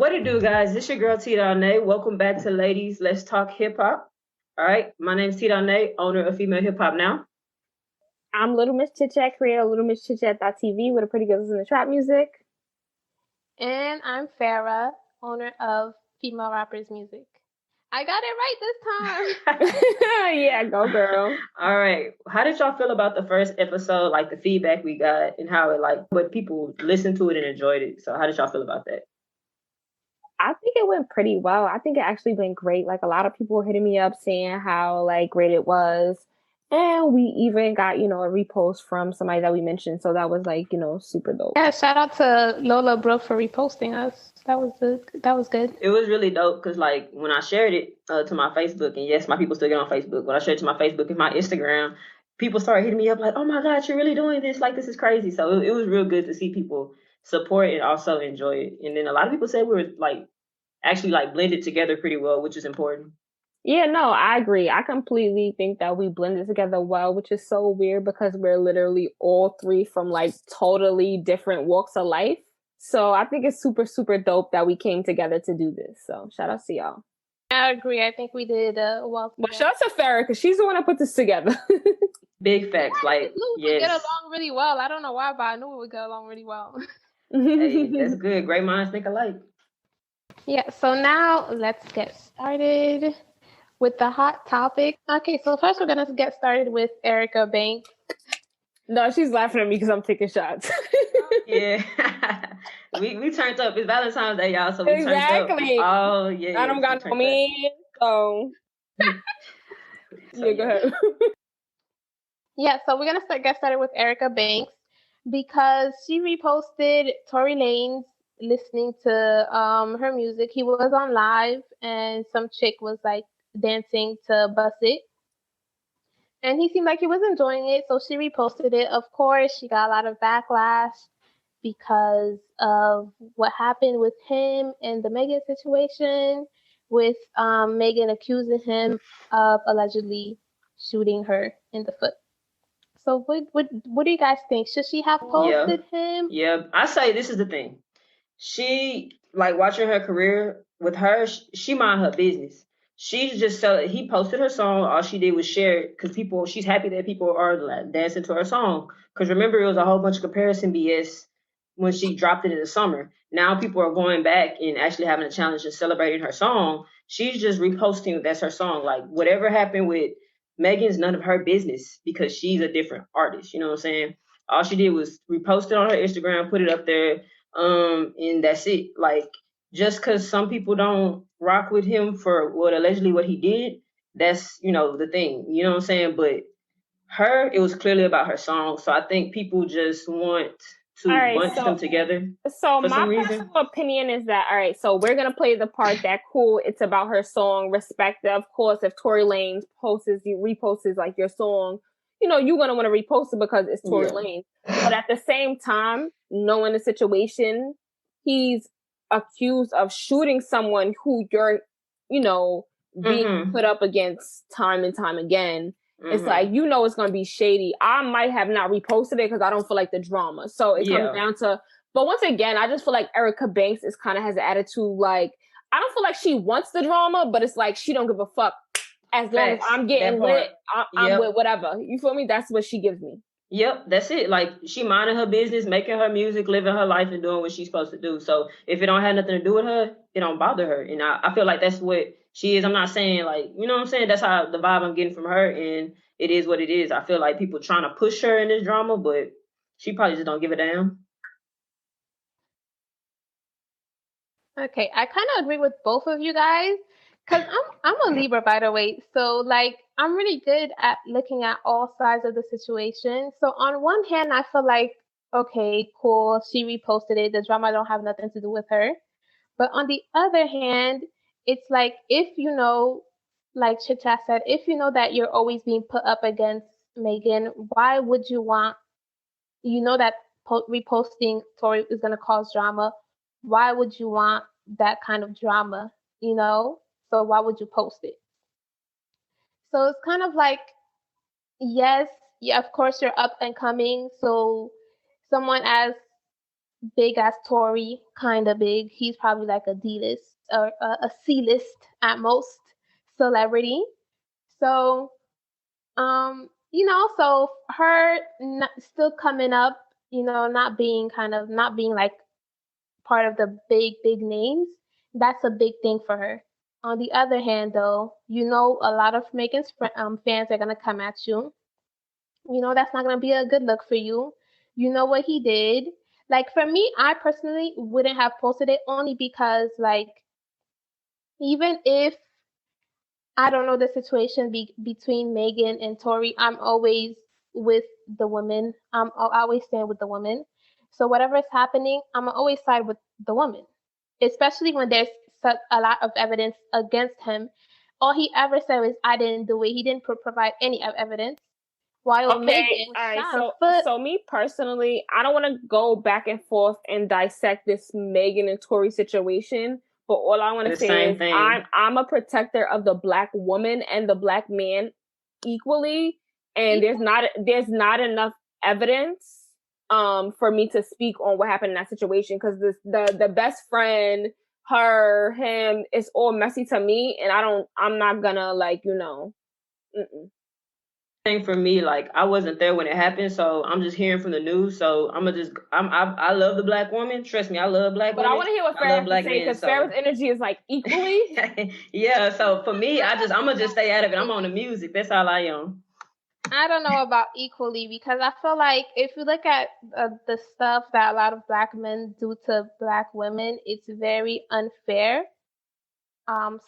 What it do, guys? This your girl T Donay. Welcome back to Ladies Let's Talk Hip Hop. All right, my name's T Donay, owner of Female Hip Hop Now. I'm Little Miss Chit Chat, creator of Little Miss Chit Chat.tv with a pretty girls in the trap music. And I'm Farah, owner of Female Rappers Music. I got it right this time. Yeah, go girl. All right. How did y'all feel about the first episode, like the feedback we got and how it but people listened to it and enjoyed it? So how did y'all feel about that? I think it went pretty well. I think it actually went great. Like a lot of people were hitting me up saying how great it was. And we even got, a repost from somebody that we mentioned. So that was super dope. Yeah, shout out to Lola Brooke for reposting us. That was good. It was really dope because when I shared it to my Facebook, and yes, my people still get on Facebook. When I shared it to my Facebook and my Instagram, people started hitting me up like, oh my God, you're really doing this. This is crazy. So it was real good to see people support and also enjoy it. And then a lot of people said we were actually blended together pretty well, which is important. Yeah, no, I agree. I completely think that we blended together well, which is so weird because we're literally all three from totally different walks of life. So I think it's super, super dope that we came together to do this. So shout out to y'all. I agree. I think we did well. Well, shout out to Farah because she's the one that put this together. Big facts. We get along really well. I don't know why, but I knew we would get along really well. Hey, that's good. Great minds think alike. Yeah, so now let's get started with the hot topic. Okay, so first we're going to get started with Erica Banks. No, she's laughing at me because I'm taking shots. Yeah. we turned up. It's Valentine's Day, y'all, so we exactly. turned up. Oh, yeah. I don't got no man, so... yeah, go ahead. Yeah, so we're going to get started with Erica Banks because she reposted Tory Lanez listening to her music. He was on live and some chick was dancing to Bust It. And he seemed like he was enjoying it, so she reposted it. Of course, she got a lot of backlash because of what happened with him and the Megan situation, with Megan accusing him of allegedly shooting her in the foot. So what do you guys think? Should she have posted him? Yeah, I say this is the thing. She, watching her career with her, she mind her business. She's just he posted her song. All she did was share it because she's happy that people are dancing to her song. Because remember, it was a whole bunch of comparison BS when she dropped it in the summer. Now people are going back and actually having a challenge and celebrating her song. She's just reposting that's her song. Whatever happened with Megan's none of her business because she's a different artist. You know what I'm saying? All she did was repost it on her Instagram, put it up there, and that's it. Just because some people don't rock with him for allegedly what he did, that's the thing. You know what I'm saying? But it was clearly about her song. So I think people just want to bunch them together. So my personal opinion is that, all right, so we're going to play the part that cool, it's about her song, respect. Of course, if Tory Lanez reposts your song, you're going to want to repost it because it's Tory Lanez. But at the same time, knowing the situation, he's accused of shooting someone who you're, being put up against time and time again. It's it's going to be shady. I might have not reposted it because I don't feel like the drama. So it comes down to, but once again, I just feel like Erica Banks has an attitude I don't feel like she wants the drama, but it's she don't give a fuck. As long as I'm getting lit, I'm with whatever. You feel me? That's what she gives me. Yep, that's it. She minding her business, making her music, living her life, and doing what she's supposed to do. So if it don't have nothing to do with her, it don't bother her. And I feel like that's what she is. I'm not saying you know what I'm saying? That's how the vibe I'm getting from her, and it is what it is. I feel like people trying to push her in this drama, but she probably just don't give a damn. Okay, I kind of agree with both of you guys. Because I'm a Libra, by the way. So, I'm really good at looking at all sides of the situation. So, on one hand, I feel like, okay, cool, she reposted it. The drama don't have nothing to do with her. But on the other hand, it's if like Chit Chat said, if you know that you're always being put up against Megan, why would you want, that reposting Tory is going to cause drama? Why would you want that kind of drama, So why would you post it? So it's kind of yes, yeah, of course you're up and coming. So someone as big as Tory, kind of big. He's probably like a D-list or a C-list at most celebrity. So, so her still coming up, not being like part of the big names, that's a big thing for her. On the other hand, though, a lot of Megan's fans are gonna come at you. That's not gonna be a good look for you. You know what he did. Like for me, I personally wouldn't have posted it only because like even if I don't know the situation between Megan and Tory, I'm always with the women. I always stand with the women. So whatever is happening, I'm always side with the woman, especially when there's such a lot of evidence against him. All he ever said was, "I didn't do it." He didn't provide any evidence. While Okay, Megan was all right. shot on foot. So me personally, I don't want to go back and forth and dissect this Megan and Tory situation. But all I want to say is I'm a protector of the Black woman and the Black man equally, and there's not enough evidence for me to speak on what happened in that situation, because the best friend, her, him, it's all messy to me, and I'm not gonna Mm-mm. Thing for me, like I wasn't there when it happened, so I'm just hearing from the news. So I love the Black woman. Trust me, I love Black But women. I want to hear what I love Farrah has Black to say, men. because So Farrah's energy is like equally. yeah. So for me, I'm gonna just stay out of it. I'm on the music. That's all I am. I don't know about equally, because I feel like if you look at the stuff that a lot of Black men do to Black women, it's very unfair.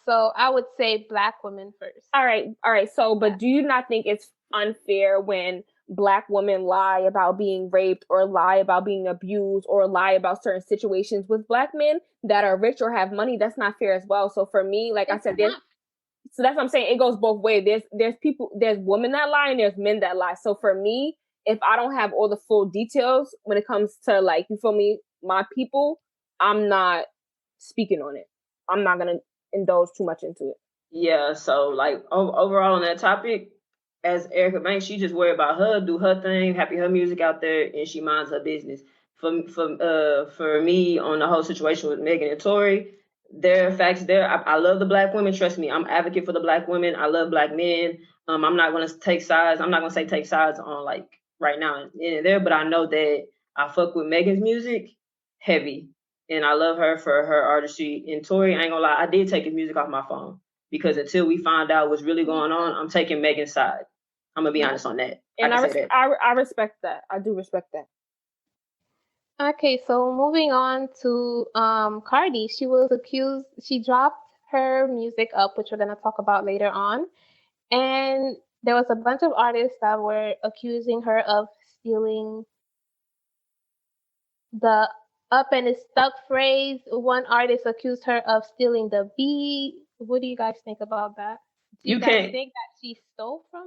So I would say Black women first. All right. So, but do you not think it's unfair when Black women lie about being raped, or lie about being abused, or lie about certain situations with Black men that are rich or have money? That's not fair as well. So for me, like I said, so that's what I'm saying. It goes both ways. There's women that lie and there's men that lie. So for me, if I don't have all the full details when it comes to, like, you feel me, my people, I'm not speaking on it. I'm not gonna indulge too much into it. Yeah. So like overall on that topic, as Erica Banks, she just worry about her, do her thing, happy her music out there, and she minds her business. For me on the whole situation with Megan and Tory, there are facts there. I love the Black women. Trust me, I'm advocate for the Black women. I love Black men. I'm not gonna take sides. I'm not gonna say take sides on like right now and there, but I know that I fuck with Megan's music heavy, and I love her for her artistry. And Tory, I ain't gonna lie, I did take his music off my phone, because until we find out what's really going on, I'm taking Megan's side. I'm gonna be honest on that. And I respect that. I do respect that. Okay, so moving on to Cardi. She dropped her music up, which we're gonna talk about later on. And there was a bunch of artists that were accusing her of stealing the up and it's stuck phrase. One artist accused her of stealing the beat. What do you guys think about that? Do you guys think that she stole from?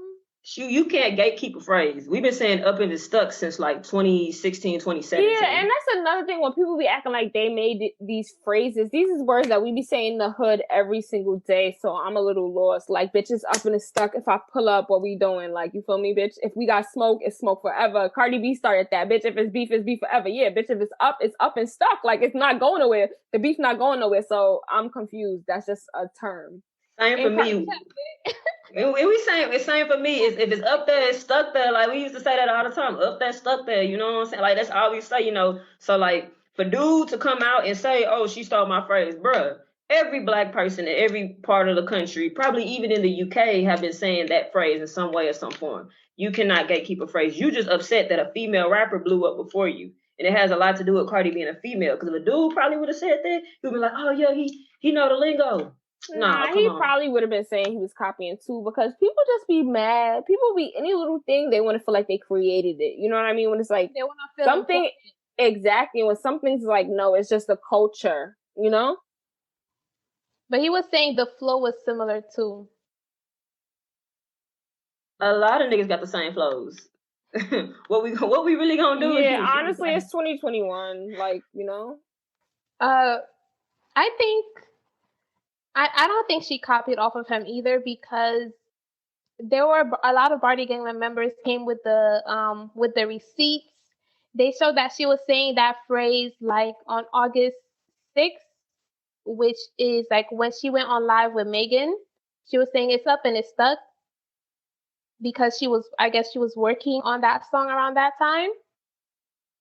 You can't gatekeep a phrase. We've been saying up and it's stuck since like 2016, 2017. Yeah, and that's another thing when people be acting like they made these phrases. These is words that we be saying in the hood every single day. So I'm a little lost. Like, bitch, it's up and it's stuck. If I pull up, what we doing? Like, you feel me, bitch? If we got smoke, it's smoke forever. Cardi B started that. Bitch, if it's beef forever. Yeah, bitch, if it's up and stuck. Like, it's not going nowhere. The beef not going nowhere. So I'm confused. That's just a term. Same for me. It's same for me. If it's up there, it's stuck there. Like we used to say that all the time. Up there, stuck there. You know what I'm saying? Like that's all we say. So like for dude to come out and say, "Oh, she stole my phrase," bruh. Every Black person in every part of the country, probably even in the UK, have been saying that phrase in some way or some form. You cannot gatekeep a phrase. You just upset that a female rapper blew up before you, and it has a lot to do with Cardi being a female. Because if a dude probably would have said that, he'd be like, "Oh yeah, he know the lingo." Nah, he probably would have been saying he was copying too, because people just be mad. People be any little thing, they want to feel like they created it. You know what I mean? When it's like they want to feel something important. Exactly. When something's like, no, it's just the culture, you know? But he was saying the flow was similar too. A lot of niggas got the same flows. What we really gonna do? Yeah, honestly, it's 2021. Like, you know? I think I don't think she copied off of him either, because there were a lot of Barty Gang members came with the receipts. they showed that she was saying that phrase like on August 6th, which is like when she went on live with Megan. She was saying it's up and it's stuck because I guess she was working on that song around that time.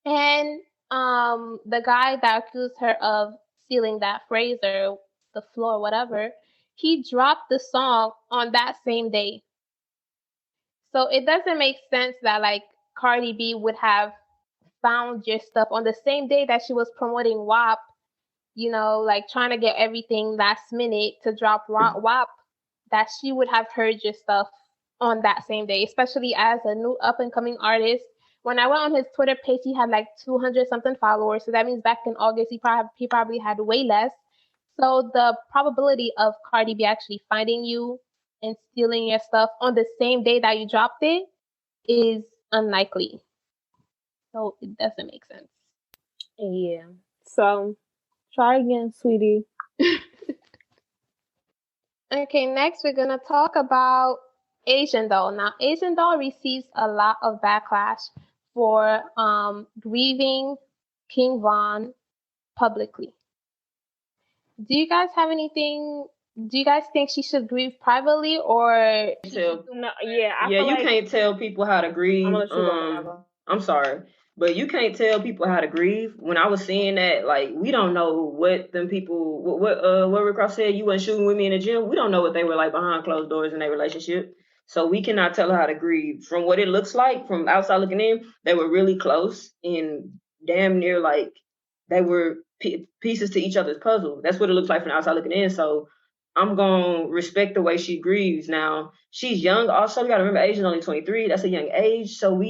And the guy that accused her of stealing that phrase or the floor, whatever, he dropped the song on that same day. So it doesn't make sense that like Cardi B would have found your stuff on the same day that she was promoting WAP, you know, like trying to get everything last minute to drop WAP, that she would have heard your stuff on that same day, especially as a new up and coming artist. When I went on his Twitter page, he had like 200 something followers. So that means back in August, he probably had way less. So the probability of Cardi B actually finding you and stealing your stuff on the same day that you dropped it is unlikely. So it doesn't make sense. Yeah. So try again, sweetie. Okay, next we're gonna talk about Asian Doll. Now, Asian Doll receives a lot of backlash for grieving King Von publicly. Do you guys have anything? Do you guys think she should grieve privately or? No, yeah, you can't tell people how to grieve. I'm sorry, but you can't tell people how to grieve. When I was seeing that, like, we don't know what them people, what Rick Ross said, you weren't shooting with me in the gym. We don't know what they were like behind closed doors in their relationship. So we cannot tell her how to grieve. From what it looks like, from outside looking in, they were really close and damn near like they were pieces to each other's puzzle. That's what it looks like from outside looking in. So I'm going to respect the way she grieves. Now, she's young. Also, you got to remember, Asia's only 23. That's a young age. So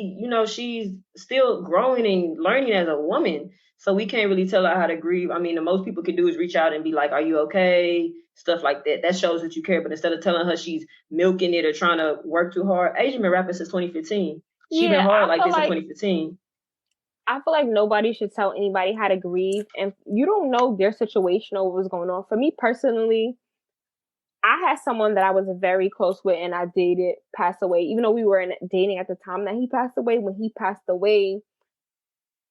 she's still growing and learning as a woman. So we can't really tell her how to grieve. I mean, the most people can do is reach out and be like, are you okay? Stuff like that. That shows that you care. But instead of telling her she's milking it or trying to work too hard, Asia's been rapping since 2015. She's been hard like this in 2015. I feel like nobody should tell anybody how to grieve. And you don't know their situation or what's going on. For me personally, I had someone that I was very close with and I dated pass away. Even though we were dating at the time that he passed away, when he passed away,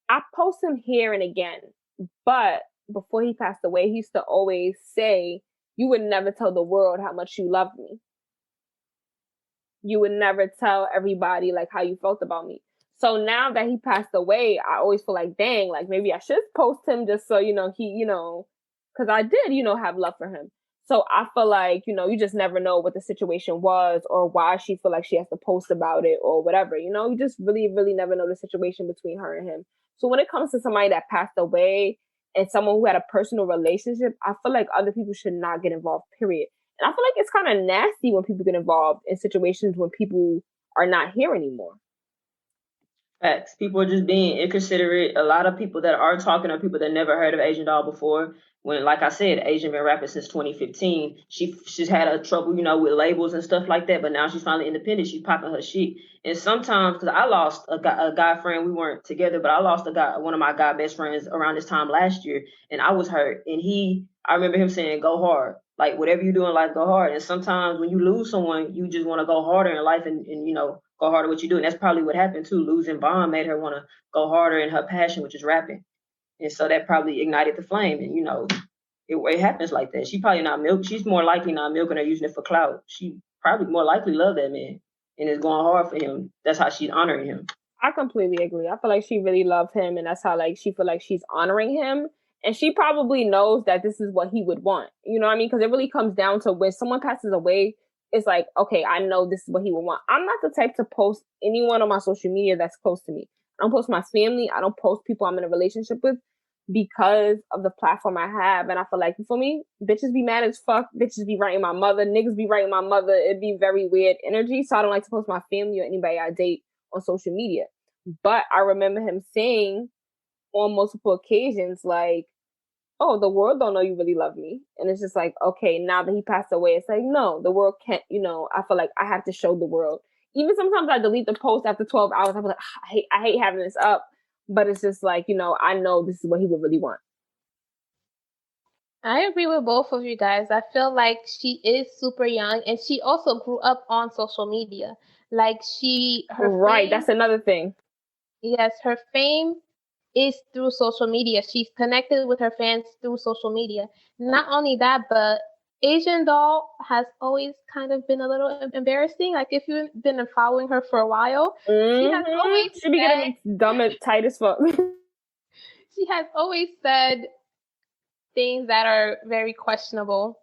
I post him here and again. But before he passed away, he used to always say, you would never tell the world how much you loved me. You would never tell everybody like how you felt about me. So now that he passed away, I always feel like, dang, like maybe I should post him just so, because I did, have love for him. So I feel like, you just never know what the situation was or why she feel like she has to post about it or whatever. You just really, really never know the situation between her and him. So when it comes to somebody that passed away and someone who had a personal relationship, I feel like other people should not get involved, period. And I feel like it's kind of nasty when people get involved in situations when people are not here anymore. Facts. People are just being inconsiderate. A lot of people that are talking are people that never heard of Asian Doll before. When, like I said, Asian been rapping since 2015. She's had a trouble, with labels and stuff like that. But now she's finally independent. She's popping her shit. And sometimes, because I lost a guy friend, we weren't together, but I lost one of my guy best friends around this time last year, and I was hurt. And I remember him saying, "Go hard. Like whatever you do in life, go hard." And sometimes when you lose someone, you just want to go harder in life and go harder what you do. And that's probably what happened too. Losing Vaughn made her want to go harder in her passion, which is rapping. And so that probably ignited the flame. And, it happens like that. She probably not milk. She's more likely not milking or using it for clout. She probably more likely loved that man and is going hard for him. That's how she's honoring him. I completely agree. I feel like she really loved him, and that's how she feel like she's honoring him. And she probably knows that this is what he would want. You know what I mean? Because it really comes down to when someone passes away, it's like, okay, I know this is what he would want. I'm not the type to post anyone on my social media that's close to me. I don't post my family. I don't post people I'm in a relationship with because of the platform I have. And I feel like, for me, bitches be mad as fuck. Bitches be writing my mother. Niggas be writing my mother. It'd be very weird energy. So I don't like to post my family or anybody I date on social media. But I remember him saying on multiple occasions, like, oh, the world don't know you really love me. And it's just like, okay, now that he passed away, it's like, no, the world can't, I feel like I have to show the world. Even sometimes I delete the post after 12 hours. I'm like, I hate having this up. But it's just like, I know this is what he would really want. I agree with both of you guys. I feel like she is super young and she also grew up on social media. Like right, that's another thing. Yes, her fame is through social media. She's connected with her fans through social media. Not only that, but Asian Doll has always kind of been a little embarrassing. Like if you've been following her for a while, she has always She be getting dumb and tight as fuck. she has always said things that are very questionable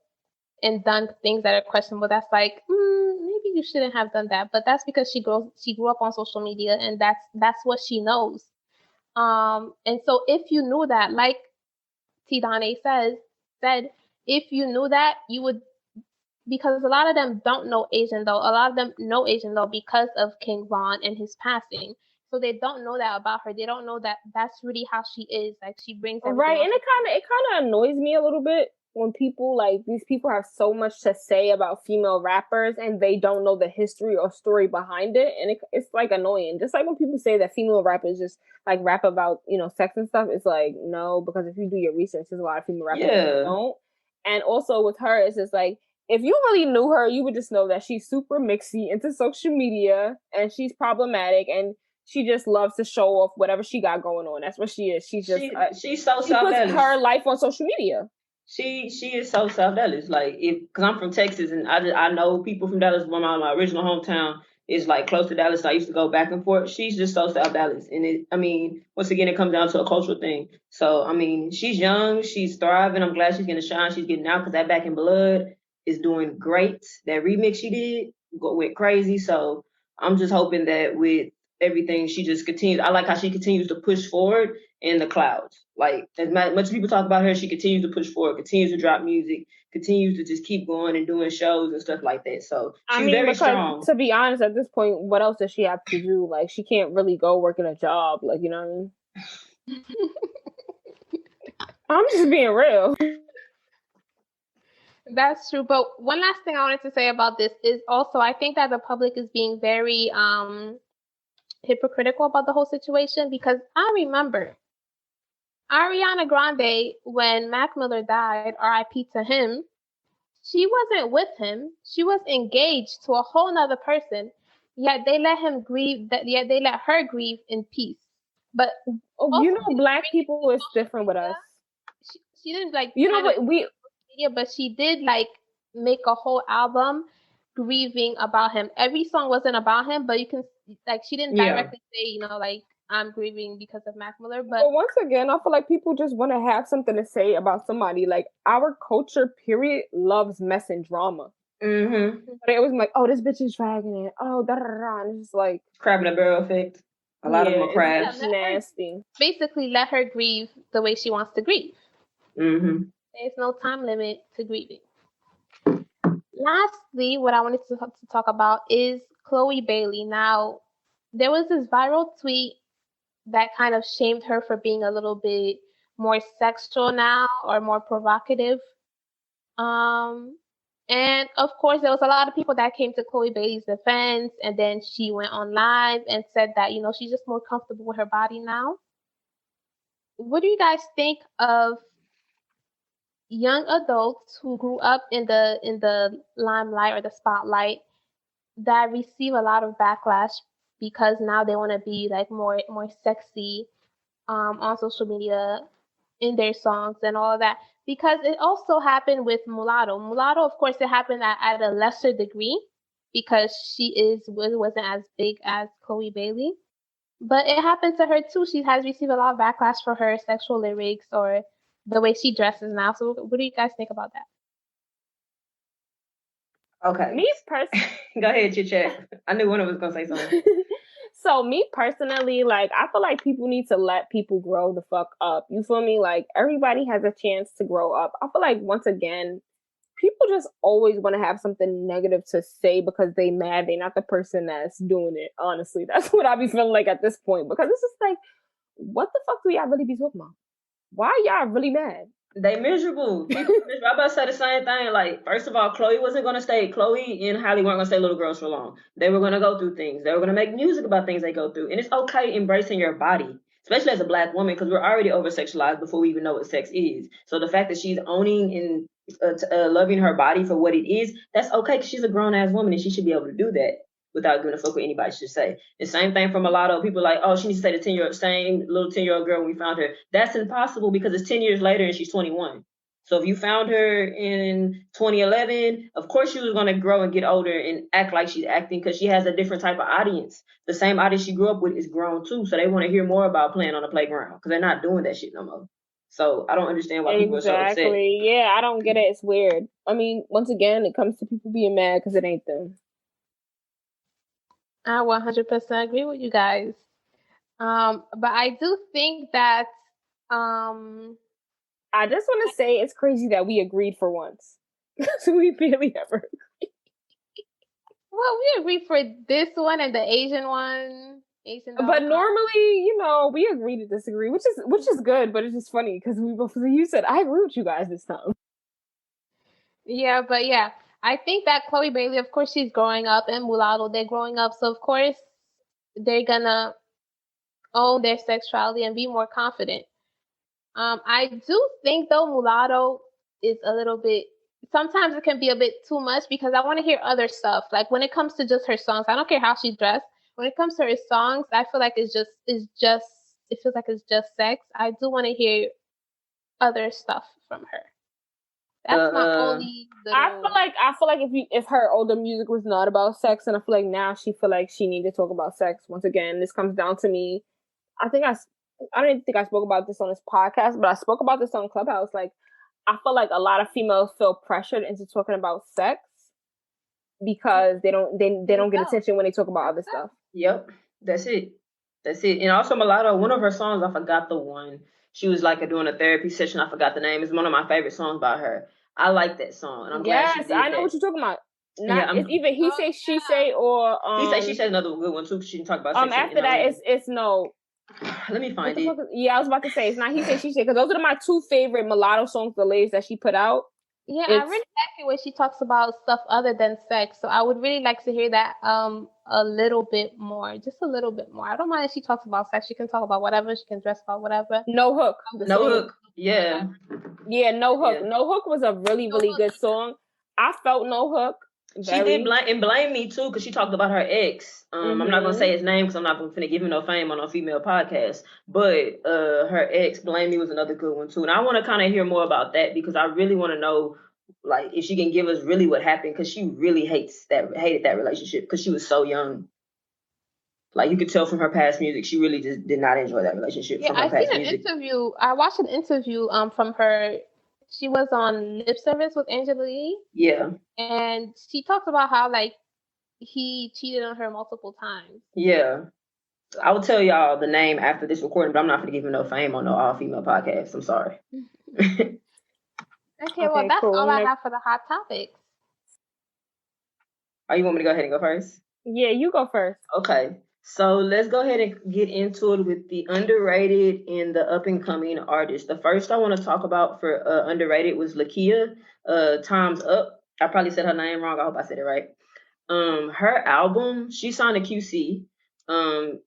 and done things that are questionable. That's like, maybe you shouldn't have done that. But that's because she grew up on social media, and that's what she knows. And so if you knew that, like T Donne said, if you knew that, you would, because a lot of them don't know Asian Doll. A lot of them know Asian Doll because of King Von and his passing. So they don't know that about her. They don't know that that's really how she is. Like she brings everything. Right, and it kind of annoys me a little bit when people like these people have so much to say about female rappers and they don't know the history or story behind it, and it's like annoying. Just like when people say that female rappers just like rap about sex and stuff, it's like no, because if you do your research, there's a lot of female rappers that don't. And also with her, it's just like if you really knew her, you would just know that she's super mixy into social media and she's problematic and she just loves to show off whatever she got going on. That's what she is. She's just she's so she puts her life on social media. She is so South Dallas. Like because I'm from Texas and I know people from Dallas. My original hometown is like close to Dallas. So I used to go back and forth. She's just so South Dallas, and once again, it comes down to a cultural thing. So she's young, she's thriving. I'm glad she's gonna shine. She's getting out because that Back in Blood is doing great. That remix she did went crazy. So I'm just hoping that with everything she just continues. I like how she continues to push forward in the clouds. Like as much as people talk about her, she continues to push forward, continues to drop music, continues to just keep going and doing shows and stuff like that. So she's very strong. To be honest, at this point, what else does she have to do? Like she can't really go work in a job. Like, you know what I mean? I'm just being real. That's true. But one last thing I wanted to say about this is also I think that the public is being very hypocritical about the whole situation, because I remember Ariana Grande, when Mac Miller died, R.I.P. to him, she wasn't with him. She was engaged to a whole nother person. Yet they let him grieve. Yet they let her grieve in peace. But Black people is different with us. She didn't like. But she did like make a whole album grieving about him. Every song wasn't about him, but you can like she didn't directly say like I'm grieving because of Mac Miller. But once again, I feel like people just want to have something to say about somebody. Like our culture, period, loves mess and drama. Mm-hmm. But it was like, oh, this bitch is dragging it. Oh, da da da. And it's just like crab in a barrel effect. A lot of them are crabs. Nasty. Basically, let her grieve the way she wants to grieve. Mm-hmm. There's no time limit to grieving. Lastly, what I wanted to talk about is Chloe Bailey. Now, there was this viral tweet that kind of shamed her for being a little bit more sexual now or more provocative. And of course, there was a lot of people that came to Chloe Bailey's defense, and then she went on live and said that, she's just more comfortable with her body now. What do you guys think of young adults who grew up in the limelight or the spotlight that receive a lot of backlash because now they want to be like more sexy on social media in their songs and all of that? Because it also happened with Mulatto. Mulatto, of course, it happened at a lesser degree because she wasn't as big as Chloe Bailey, but it happened to her too. She has received a lot of backlash for her sexual lyrics or the way she dresses now. So what do you guys think about that? Okay. Me personally. Go ahead, chit-chat. I knew one of us was going to say something. So me personally, like, I feel like people need to let people grow the fuck up. You feel me? Like, everybody has a chance to grow up. I feel like, once again, people just always want to have something negative to say because they mad. They're not the person that's doing it, honestly. That's what I be feeling like at this point. Because it's just like, what the fuck do y'all really be talking about? Why y'all really mad? They miserable. People miserable. I'm about to say the same thing. Like, first of all, Chloe wasn't going to stay. Chloe and Halle weren't going to stay little girls for long. They were going to go through things. They were going to make music about things they go through. And it's okay embracing your body, especially as a Black woman, because we're already over-sexualized before we even know what sex is. So the fact that she's owning and loving her body for what it is, that's okay, because she's a grown-ass woman and she should be able to do that. without giving a fuck what anybody should say. The same thing from Mulatto. People like, oh, she needs to stay the 10-year-old, same little 10-year-old girl when we found her. That's impossible because it's 10 years later and she's 21. So if you found her in 2011, of course she was going to grow and get older and act like she's acting because she has a different type of audience. The same audience she grew up with is grown too. So they want to hear more about playing on the playground because they're not doing that shit no more. So I don't understand why people are so upset. Exactly. Yeah, I don't get it. It's weird. I mean, once again, it comes to people being mad because it ain't them. I 100% agree with you guys. But I do think that I just want to say it's crazy that we agreed for once. So we barely ever agree. Well, we agreed for this one and the Asian one. But normally, you know, we agree to disagree, which is good, but it's just funny because we both, you said, I agree with you guys this time. Yeah, but yeah, I think that Chloe Bailey, of course, she's growing up, and Mulatto, they're growing up, so of course they're gonna own their sexuality and be more confident. I do think though Mulatto is a little bit, sometimes it can be a bit too much because I want to hear other stuff. Like when it comes to just her songs, I don't care how she's dressed. When it comes to her songs, I feel like it feels like it's just sex. I do want to hear other stuff from her. That's my only little... I feel like if her older music was not about sex, and I feel like now she feel like she need to talk about sex once again. This comes down to me. I don't think I spoke about this on this podcast, but I spoke about this on Clubhouse. Like, I feel like a lot of females feel pressured into talking about sex because they don't get attention when they talk about other stuff. Yep, that's it. And also Mulatto, one of her songs, I forgot the one. She was like doing a therapy session. I forgot the name. It's one of my favorite songs by her. I like that song, and I'm glad she did I know what you're talking about. It's either He Say, She Say, or He Say, She Say, another good one too. She didn't talk about sex. After that, it's no. Let me find it. Yeah, I was about to say it's not He Say, She Say, because those are my two favorite Mulatto songs, the latest that she put out. Yeah, I really like it when she talks about stuff other than sex. So I would really like to hear that a little bit more, just a little bit more. I don't mind if she talks about sex. She can talk about whatever. She can dress about whatever. No Hook. No Hook. Yeah. Yeah, No Hook. Yeah. No Hook was a really, really good song. I felt No Hook. She did blame me too because she talked about her ex. I'm not gonna say his name because I'm not gonna give him no fame on a female podcast. But her ex, Blame Me, was another good one too. And I want to kind of hear more about that because I really want to know, like, if she can give us really what happened because she really hated that relationship because she was so young. Like you could tell from her past music, she really just did not enjoy that relationship. Yeah, I watched an interview from her. She was on Lip Service with Angela Yee. Yeah. And she talks about how, like, he cheated on her multiple times. Yeah. I will tell y'all the name after this recording, but I'm not going to give him no fame on no all-female podcast. I'm sorry. Okay, well, that's cool. All I have for the hot topics. Oh, you want me to go ahead and go first? Yeah, you go first. Okay. So let's go ahead and get into it with the underrated and the up-and-coming artists. The first I want to talk about for underrated was Lakeyah, Time's Up. I probably said her name wrong. I hope I said it right. Her album, she signed a QC.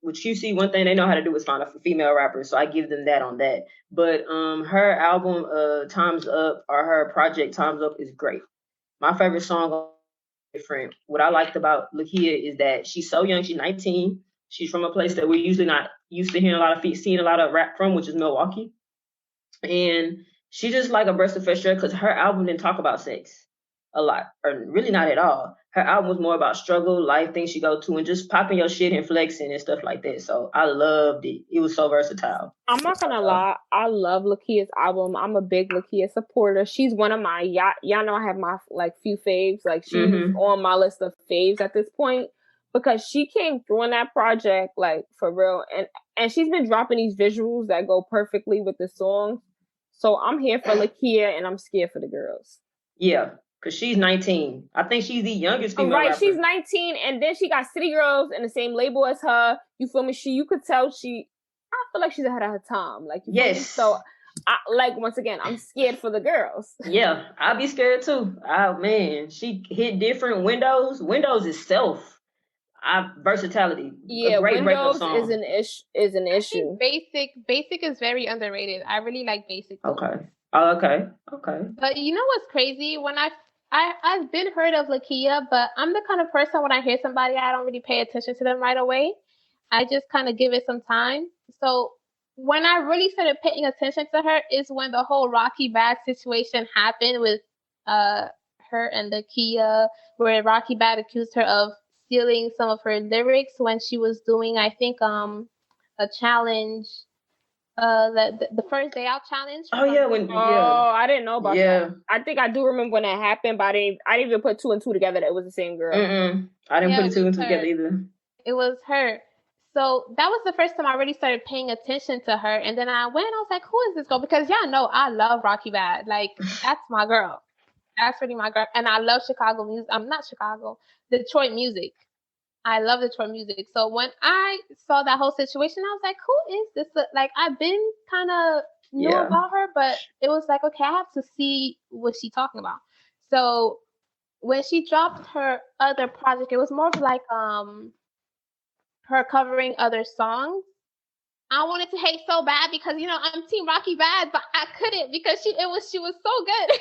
With QC, one thing they know how to do is find a female rapper, so I give them that on that. But her album, Time's Up, or her project Time's Up, is great. My favorite song different. What I liked about Lakeyah is that she's so young. She's 19. She's from a place that we're usually not used to hearing seeing a lot of rap from, which is Milwaukee. And she just like a breath of fresh air because her album didn't talk about sex a lot, or really not at all. Her album was more about struggle, life, things she go to, and just popping your shit and flexing and stuff like that. So I loved it. It was so versatile. I'm not gonna lie, I love Lakeyah's album. I'm a big Lakeyah supporter. She's one of my y'all know I have my like few faves. Like she's on my list of faves at this point because she came through on that project like for real, and she's been dropping these visuals that go perfectly with the song. So I'm here for Lakeyah and I'm scared for the girls. Yeah. Because she's 19. I think she's the youngest female rapper. She's 19, and then she got City Girls in the same label as her. You feel me? You could tell I feel like she's ahead of her time. Like, yes. So, once again, I'm scared for the girls. Yeah, I'd be scared too. Oh, man. She hit different windows. Windows itself. Versatility. Yeah, Windows is an issue. Basic is very underrated. I really like Basic. Okay. Oh, okay. But you know what's crazy? When I I've been heard of Lakeyah, but I'm the kind of person when I hear somebody, I don't really pay attention to them right away. I just kind of give it some time. So when I really started paying attention to her is when the whole Rocky Bad situation happened with uh her and Lakeyah, where Rocky Bad accused her of stealing some of her lyrics when she was doing, I think, a challenge, the first day out challenge. Oh yeah, I didn't know about that. I think I do remember when that happened, but I didn't even put two and two together that it was the same girl. I didn't put two and two together either. It was her. So that was the first time I really started paying attention to her. And then I was like, who is this girl? Because y'all know I love Rocky Bad. Like, that's my girl. That's really my girl. And I love Chicago music. I'm not Chicago. Detroit music. I love Detroit music. So when I saw that whole situation, I was like, who is this? Like, I've been kind of knew about her, but it was like, okay, I have to see what she's talking about. So when she dropped her other project, it was more of like her covering other songs. I wanted to hate so bad because I'm Team Rocky Bad, but I couldn't because she was so good.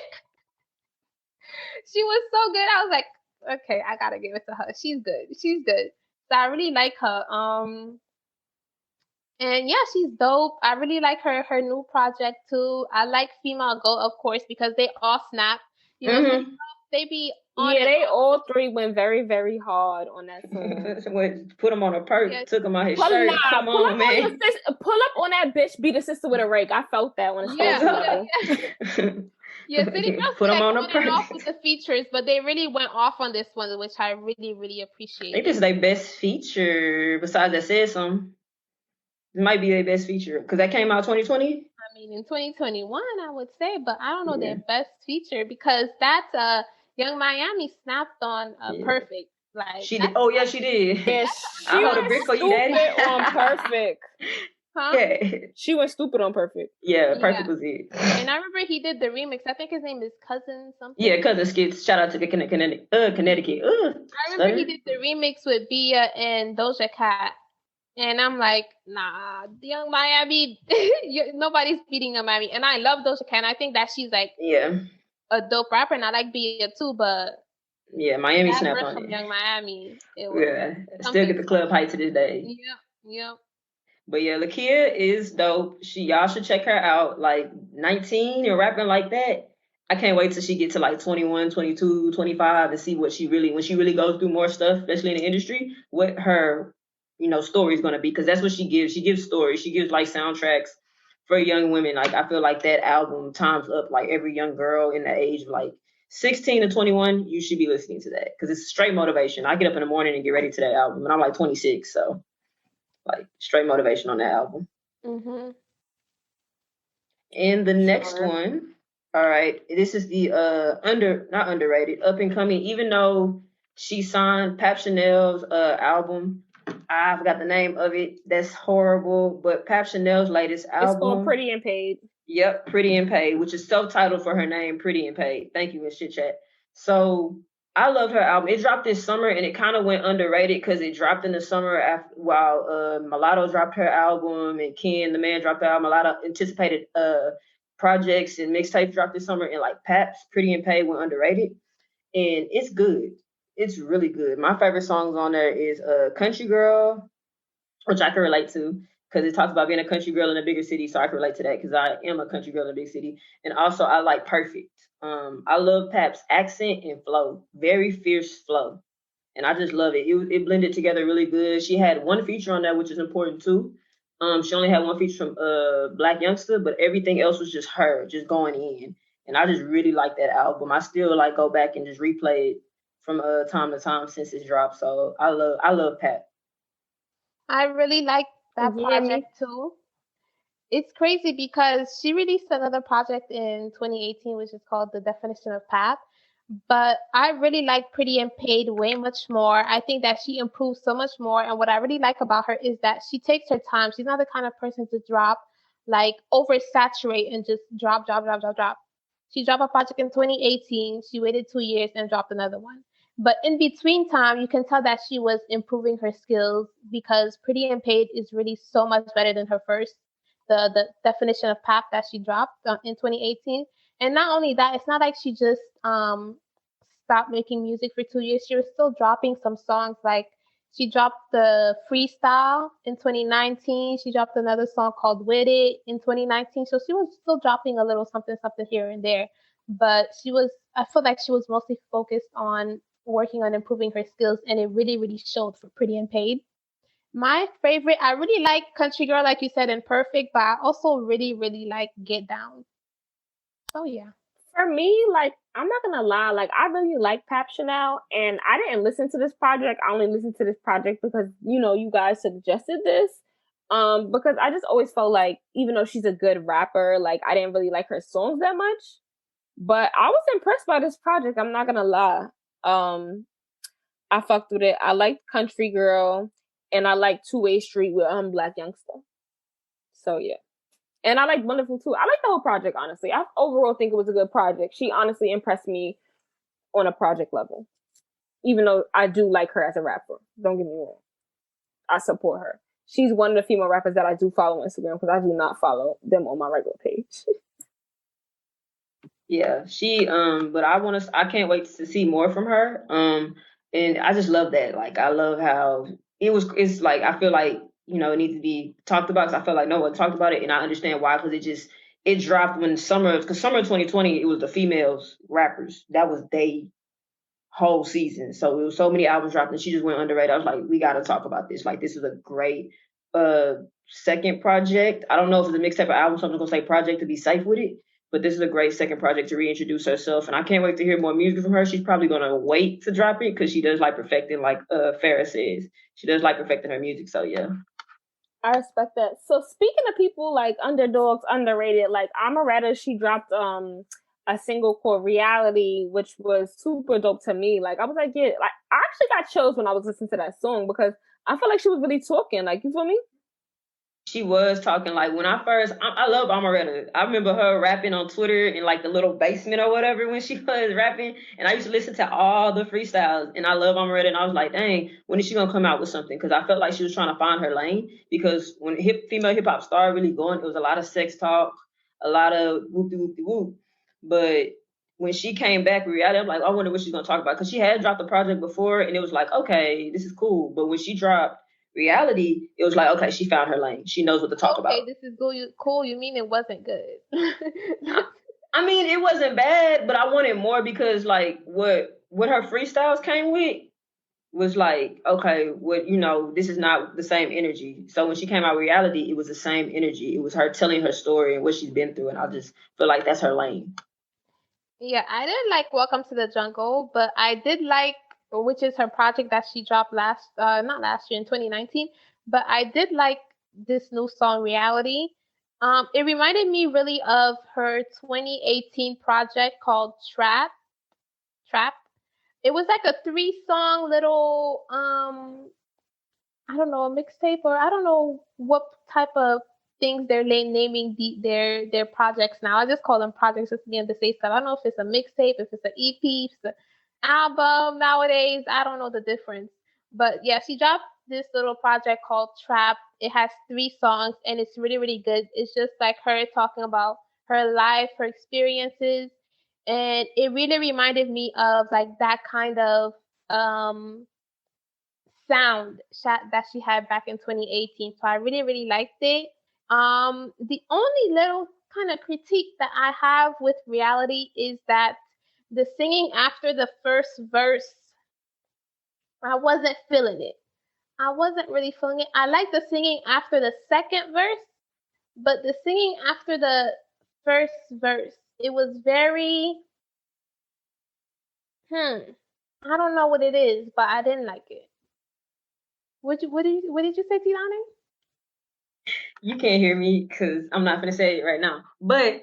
She was so good. I was like, okay, I gotta give it to her. She's good. So I really like her. And yeah, she's dope. I really like her new project too. I like Female Go, of course, because they all snap. They be on they all three went very, very hard on that song. Put him on a perk, took him out his shirt. Come on, man. Pull up on that bitch, beat a sister with a rake. I felt that when it's City Girls put them on a perk. Off with the features, but they really went off on this one, which I really, really appreciate. I think this is their best feature besides that said something. It might be their best feature because that came out 2020. I mean, in 2021, I would say, but I don't know their best feature because that's Young Miami snapped on Perfect. Like she did. Oh yeah, she did. Yeah, I hold a brick for you, Daddy. On Perfect. Huh? Yeah. She went stupid on Perfect. Yeah, Perfect was it. And I remember he did the remix. I think his name is Cousin something. Yeah, Cousin Skits. Shout out to Connecticut. I remember he did the remix with Bia and Doja Cat. And I'm like, nah, the Young Miami, nobody's beating Young Miami. And I love Doja Cat. And I think that she's like a dope rapper. And I like Bia too, but Miami snapped on from it. Young Miami. Still get the club hype to this day. Yep. But yeah, Lakeyah is dope. Y'all should check her out. Like 19 and rapping like that. I can't wait till she get to like 21, 22, 25 and see what when she really goes through more stuff, especially in the industry, what her story is going to be, because that's what she gives. She gives stories. She gives like soundtracks for young women. Like I feel like that album times up like every young girl in the age of like 16 to 21. You should be listening to that because it's straight motivation. I get up in the morning and get ready to that album, and I'm like 26, so like straight motivation on that album. And the next one, all right, this is the not underrated, up and coming. Even though she signed Pap Chanel's album. I forgot the name of it. That's horrible. But Pap Chanel's latest album. It's called Pretty and Paid. Yep, Pretty and Paid, which is self-titled for her name, Pretty and Paid. Thank you, Miss Chit Chat. So I love her album. It dropped this summer and it kind of went underrated because it dropped in the summer while Mulatto dropped her album and Ken, the man, dropped the album. A lot of anticipated projects and mixtapes dropped this summer, and like Pap's Pretty and Paid went underrated. And it's good. It's really good. My favorite songs on there is Country Girl, which I can relate to because it talks about being a country girl in a bigger city. So I can relate to that because I am a country girl in a big city. And also I like Perfect. I love Pap's accent and flow. Very fierce flow. And I just love it. It blended together really good. She had one feature on that, which is important too. She only had one feature from Black Youngster, but everything else was just her, just going in. And I just really like that album. I still like go back and just replay it from time to time since it's dropped. So I love Pat. I really like that project too. It's crazy because she released another project in 2018, which is called The Definition of Pap. But I really like Pretty and Paid way much more. I think that she improves so much more. And what I really like about her is that she takes her time. She's not the kind of person to drop, like oversaturate and just drop. She dropped a project in 2018. She waited 2 years and dropped another one. But in between time, you can tell that she was improving her skills because Pretty and Paid is really so much better than her first, the Definition of Pap that she dropped in 2018. And not only that, it's not like she just stopped making music for 2 years, she was still dropping some songs. Like she dropped the Freestyle in 2019. She dropped another song called With It in 2019. So she was still dropping a little something here and there. But I feel like she was mostly focused on working on improving her skills, and it really, really showed for Pretty and Paid. My favorite, I really like Country Girl, like you said, and Perfect, but I also really, really like Get Down. Oh, yeah. For me, like, I'm not gonna lie, like, I really like Pap Chanel, and I didn't listen to this project. I only listened to this project because, you guys suggested this. Because I just always felt like, even though she's a good rapper, like, I didn't really like her songs that much. But I was impressed by this project, I'm not gonna lie. I fucked with it. I liked Country Girl, and I liked Two-Way Street with Black Youngster. So, yeah. And I like Wonderful too. I like the whole project, honestly. I overall think it was a good project. She honestly impressed me on a project level. Even though I do like her as a rapper. Don't get me wrong. I support her. She's one of the female rappers that I do follow on Instagram because I do not follow them on my regular page. Yeah, but I can't wait to see more from her. And I just love that. Like, I love how it's like, I feel like, it needs to be talked about because I feel like no one talked about it, and I understand why, because it dropped when summer 2020, it was the females rappers. That was they whole season. So it was so many albums dropped, and she just went underrated. I was like, we got to talk about this. Like, this is a great second project. I don't know if it's a mixtape or album, so I'm just gonna say project to be safe with it. But this is a great second project to reintroduce herself, and I can't wait to hear more music from her. She's probably gonna wait to drop it because she does like perfecting, like Farrah says. She does like perfecting her music. So yeah. I respect that. So speaking of people like underdogs, underrated, like Omeretta, she dropped a single called Reality, which was super dope to me. Like I was like, yeah, like I actually got chills when I was listening to that song because I felt like she was really talking. Like, you feel me? She was talking, like, when I love Omeretta. I remember her rapping on Twitter in like the little basement or whatever when she was rapping, and I used to listen to all the freestyles, and I love Omeretta, and I was like, dang, when is she gonna come out with something? Because I felt like she was trying to find her lane, because when female hip hop started really going, it was a lot of sex talk, a lot of whoop whoop whoop, but when she came back with Reality, I'm like, I wonder what she's gonna talk about, because she had dropped a project before, and it was like, okay, this is cool, but when she dropped Reality, it was like, okay, she found her lane. She knows what to talk about. Okay, this is cool. You mean it wasn't good? I mean, it wasn't bad, but I wanted more because, like, what her freestyles came with was like, okay, this is not the same energy. So when she came out with Reality, it was the same energy. It was her telling her story and what she's been through, and I just feel like that's her lane. Yeah, I didn't like Welcome to the Jungle, but I did like, which is her project that she dropped not last year, in 2019. But I did like this new song, Reality. It reminded me really of her 2018 project called Trap. It was like a 3-song little, I don't know, a mixtape, or I don't know what type of things they're naming their projects now. I just call them projects just to be on the safe side. I don't know if it's a mixtape, if it's an EP, if it's an album nowadays. I don't know the difference. But yeah, she dropped this little project called Trap. It has 3 songs, and it's really, really good. It's just like her talking about her life, her experiences, and it really reminded me of like that kind of sound that she had back in 2018. So I really, really liked it. The only little kind of critique that I have with Reality is that the singing after the first verse, I wasn't feeling it. I wasn't really feeling it. I like the singing after the second verse, but the singing after the first verse, it was very, I don't know what it is, but I didn't like it. What did you say, Tilani? You can't hear me because I'm not gonna say it right now. But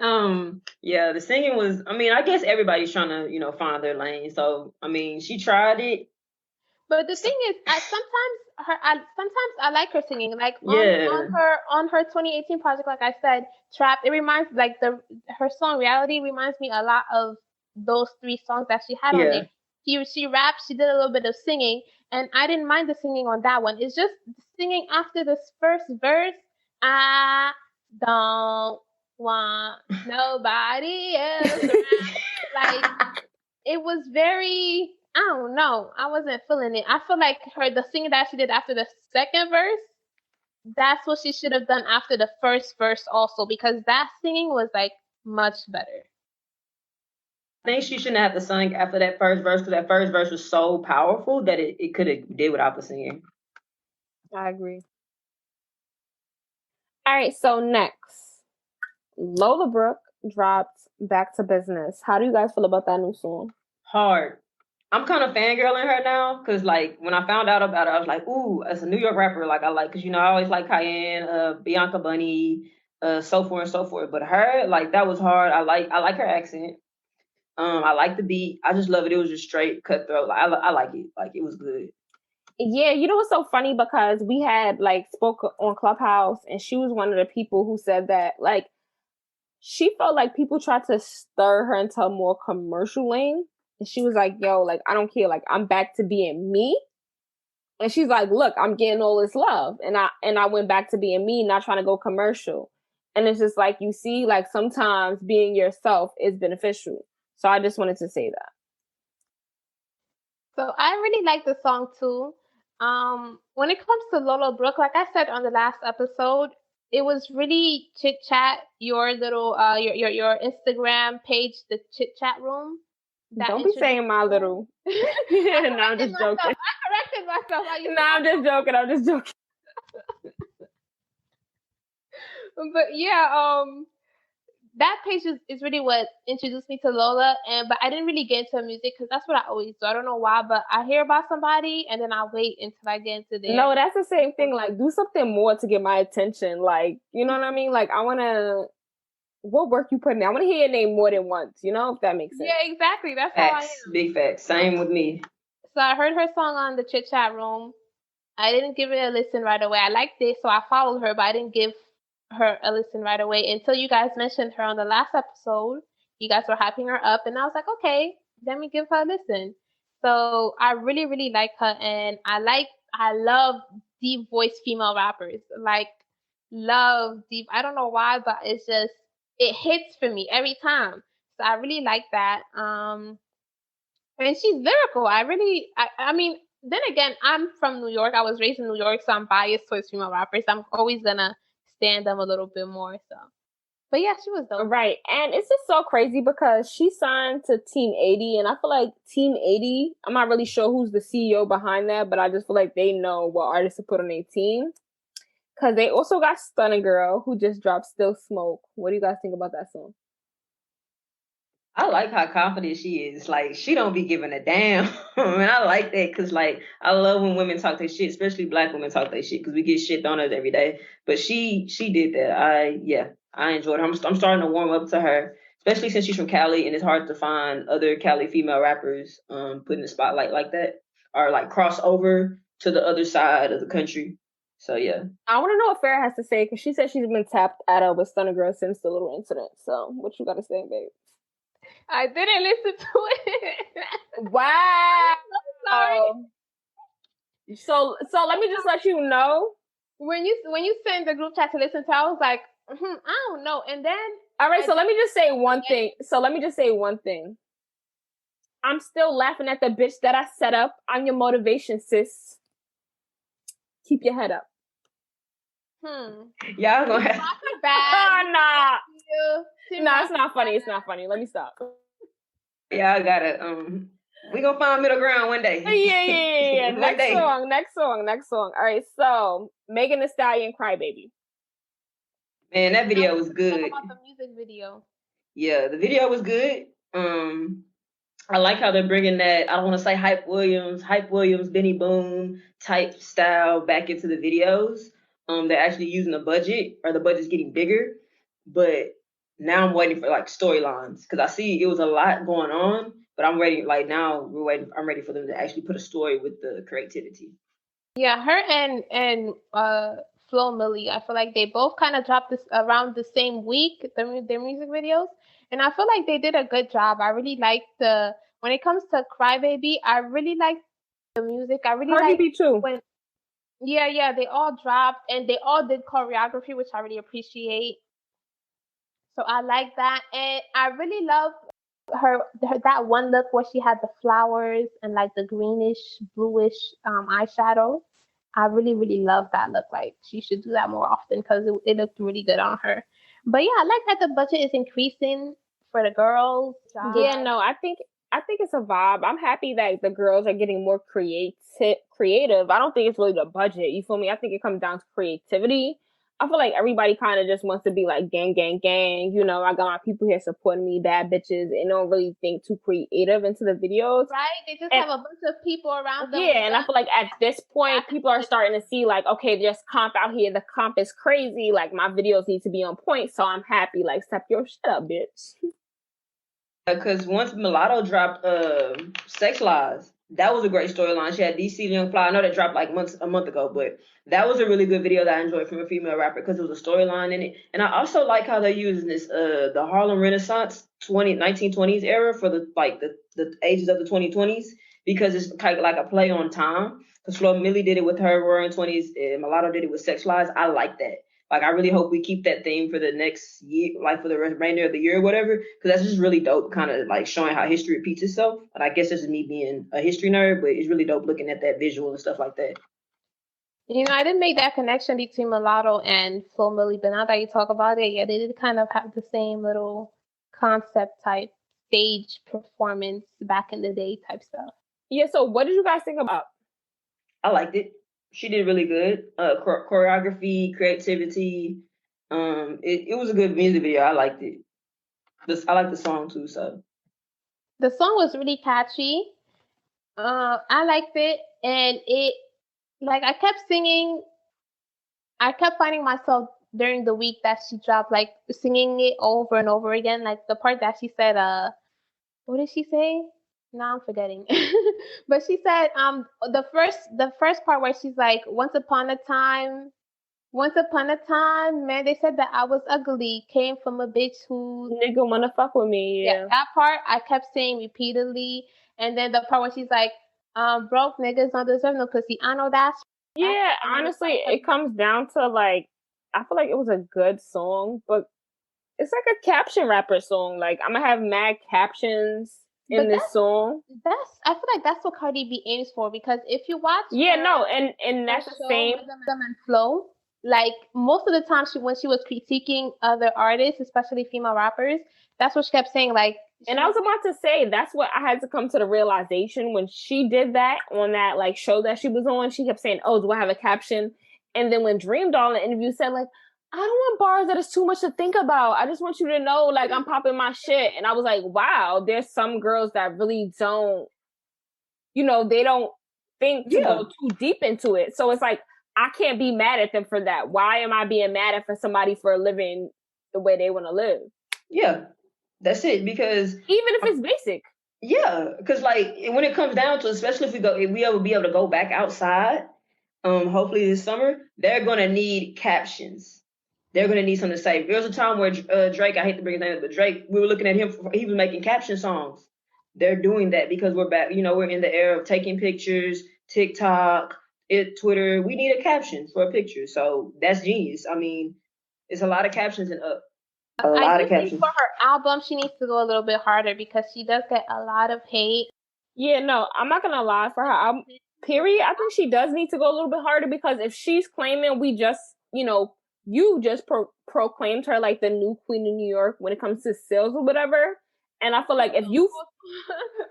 yeah, the singing was. I mean, I guess everybody's trying to find their lane. So I mean, she tried it. But the thing is, sometimes I like her singing. Like Yeah. on her 2018 project, like I said, Trap. It reminds her song Reality reminds me a lot of those 3 songs that she had on there. She rapped, she did a little bit of singing, and I didn't mind the singing on that one. It's just singing after this first verse. I don't want nobody else around. Like, it was very, I don't know. I wasn't feeling it. I feel like the singing that she did after the second verse, that's what she should have done after the first verse also, because that singing was like much better. I think she shouldn't have to sing after that first verse because that first verse was so powerful that it could have did without the singing. I agree. All right, so next, Lola Brooke dropped Back to Business. How do you guys feel about that new song? Hard. I'm kind of fangirling her now because, like, when I found out about it, I was like, ooh, as a New York rapper, like, I like, because, I always like Cayenne, Bianca Bunny, so forth and so forth. But her, like, that was hard. I like her accent. I like the beat. I just love it. It was just straight cutthroat. Like, I like it. Like, it was good. Yeah, what's so funny, because we had like spoke on Clubhouse, and she was one of the people who said that like she felt like people tried to stir her into a more commercial lane, and she was like, "Yo, like I don't care, like I'm back to being me." And she's like, "Look, I'm getting all this love, and I went back to being me, not trying to go commercial." And it's just like, you see, like sometimes being yourself is beneficial. So I just wanted to say that. So I really like the song too. When it comes to Lola Brooke, like I said on the last episode, it was really chit chat. Your little your Instagram page, the chit chat room. Don't be saying my little. No, I'm just joking. I corrected myself. No, I'm just joking. I'm just joking. But yeah, that page is really what introduced me to Lola, but I didn't really get into music because that's what I always do. I don't know why, but I hear about somebody and then I wait until I get into their. No, that's the same thing. Like, do something more to get my attention. Like, you know what I mean? Like, I want to. What work you put in? I want to hear your name more than once. If that makes sense. Yeah, exactly. That's facts, how I am. Big facts. Same with me. So I heard her song on the chit chat room. I didn't give it a listen right away. I liked it, so I followed her, but I didn't give her a listen right away until you guys mentioned her on the last episode. You guys were hyping her up, and I was like, okay, let me give her a listen. So I really, really like her, and I love deep voice female rappers. Like, love deep. I don't know why, but it's just, it hits for me every time. So I really like that. And she's lyrical. I mean, then again, I'm from New York. I was raised in New York, so I'm biased towards female rappers. I'm always gonna stand them a little bit more. So, but yeah, she was dope. Right, and it's just so crazy because she signed to Team 80, and I feel like Team 80. I'm not really sure who's the CEO behind that, but I just feel like they know what artists to put on their team. Because they also got Stunna Girl, who just dropped Still Smoke. What do you guys think about that song? I like how confident she is. Like, she don't be giving a damn. And I like that because, like, I love when women talk their shit, especially black women talk their shit because we get shit on us every day. But she did that. I enjoyed her. I'm starting to warm up to her, especially since she's from Cali and it's hard to find other Cali female rappers put in the spotlight like that or like cross over to the other side of the country. So yeah. I want to know what Farrah has to say because she said she's been tapped out of with Stunna Girl since the little incident. So what you got to say, babe? I didn't listen to it. Wow. Sorry. So let me just let you know. When you sent the group chat to listen to, I was like, I don't know. And then all right, so let me just say one thing. I'm still laughing at the bitch that I set up. I'm your motivation, sis. Keep your head up. Y'all gonna have bad. Nah. Nah, it's not funny. It's not funny. Let me stop. Yeah, I gotta we gonna find middle ground one day. Yeah. Next song. All right, so Megan Thee Stallion, Crybaby. Man, that video was good. Talk about the music video. Yeah, the video was good. I like how they're bringing that, I don't want to say Hype Williams, Benny Boone type style back into the videos. They're actually using the budget, or the budget's getting bigger. But now I'm waiting for like storylines because I see it was a lot going on, but I'm ready. Like now I'm ready for them to actually put a story with the creativity. Yeah, her and Flo Milli, I feel like they both kind of dropped this around the same week, their music videos, and I feel like they did a good job. I really like when it comes to Crybaby, I really like the music. I really Cardi like B too. Yeah, they all dropped and they all did choreography, which I really appreciate. So I like that, and I really love her that one look where she had the flowers and like the greenish, bluish eyeshadow. I really, really love that look. Like she should do that more often because it looked really good on her. But yeah, I like that the budget is increasing for the girls. Yeah, no, I think it's a vibe. I'm happy that the girls are getting more creative. I don't think it's really the budget. You feel me? I think it comes down to creativity. I feel like everybody kind of just wants to be like gang, gang, gang. You know, I got my people here supporting me, bad bitches, and don't really think too creative into the videos. Right? They just have a bunch of people around them. Yeah, and I feel like at this point, people are starting to see like, okay, there's comp out here. The comp is crazy. Like my videos need to be on point, so I'm happy. Like, step your shit up, bitch. Because once Mulatto dropped Sex Lies, that was a great storyline. She had DC Young Fly. I know that dropped like a month ago, but that was a really good video that I enjoyed from a female rapper because it was a storyline in it. And I also like how they're using this the Harlem Renaissance 1920s era for the ages of the 2020s because it's kind of like a play on time. Because Flo Milli did it with her Roaring 20s, and Mulatto did it with Sex Lies. I like that. Like, I really hope we keep that theme for the next year, like for the remainder of the year or whatever, because that's just really dope, kind of like showing how history repeats itself. And I guess this is me being a history nerd, but it's really dope looking at that visual and stuff like that. You know, I didn't make that connection between Mulatto and Flo Milli, but now that you talk about it, yeah, they did kind of have the same little concept type stage performance back in the day type stuff. Yeah, so what did you guys think about? I liked it. She did really good. Choreography, creativity. It was a good music video. I liked it. I like the song too. So the song was really catchy. I liked it, and it like I kept singing. I kept finding myself during the week that she dropped, like singing it over and over again. Like the part that she said, what did she say? Now I'm forgetting. But she said, the first part where she's like, once upon a time, man, they said that I was ugly, came from a bitch who nigga wanna fuck with me. Yeah, that part I kept saying repeatedly. And then the part where she's like, broke niggas don't deserve no pussy. I know that's yeah. Honestly, it comes down to like, I feel like it was a good song, but it's like a caption rapper song. Like I'm gonna have mad captions in this song. I feel like that's what Cardi B aims for, because if you watch and that's the same Rhythm and Flow. Like most of the time, when she was critiquing other artists, especially female rappers, that's what she kept saying. Like, and I was about to say that's what I had to come to the realization when she did that on that like show that she was on. She kept saying, "Oh, do I have a caption?" And then when Dream Doll in the interview said like, I don't want bars that is too much to think about. I just want you to know, like, I'm popping my shit. And I was like, wow, there's some girls that really don't, you know, they don't think to go too deep into it. So it's like, I can't be mad at them for that. Why am I being mad at somebody for living the way they want to live? Yeah, that's it. Because even if it's basic. Yeah, because like when it comes down to, especially if we ever be able to go back outside, hopefully this summer, they're gonna need captions. They're going to need something to say. There was a time where Drake, I hate to bring his name up, but Drake, we were looking at him, he was making caption songs. They're doing that because we're back, we're in the era of taking pictures, TikTok, Twitter. We need a caption for a picture. So that's genius. I mean, it's a lot of captions and up. A lot of captions. For her album, she needs to go a little bit harder because she does get a lot of hate. Yeah, no, I'm not going to lie. For her album, period, I think she does need to go a little bit harder because if she's claiming we just, you just proclaimed her like the new queen of New York when it comes to sales or whatever. And I feel like if you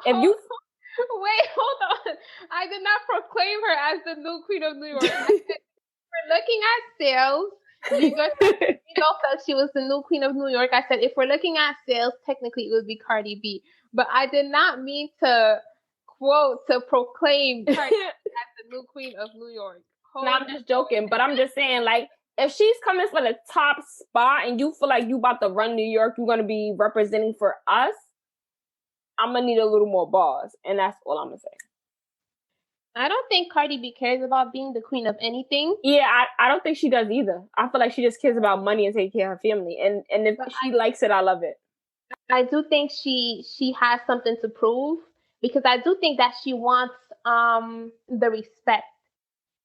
wait, hold on. I did not proclaim her as the new queen of New York. We're looking at sales. You felt she was the new queen of New York. I said if we're looking at sales, technically it would be Cardi B. But I did not mean to proclaim Cardi B as the new queen of New York. No, I'm just joking, but I'm just saying, like, if she's coming for the top spot and you feel like you about to run New York, you're going to be representing for us, I'm going to need a little more bars. And that's all I'm going to say. I don't think Cardi B cares about being the queen of anything. Yeah, I don't think she does either. I feel like she just cares about money and taking care of her family. And if she likes it, I love it. I do think she has something to prove, because I do think that she wants the respect.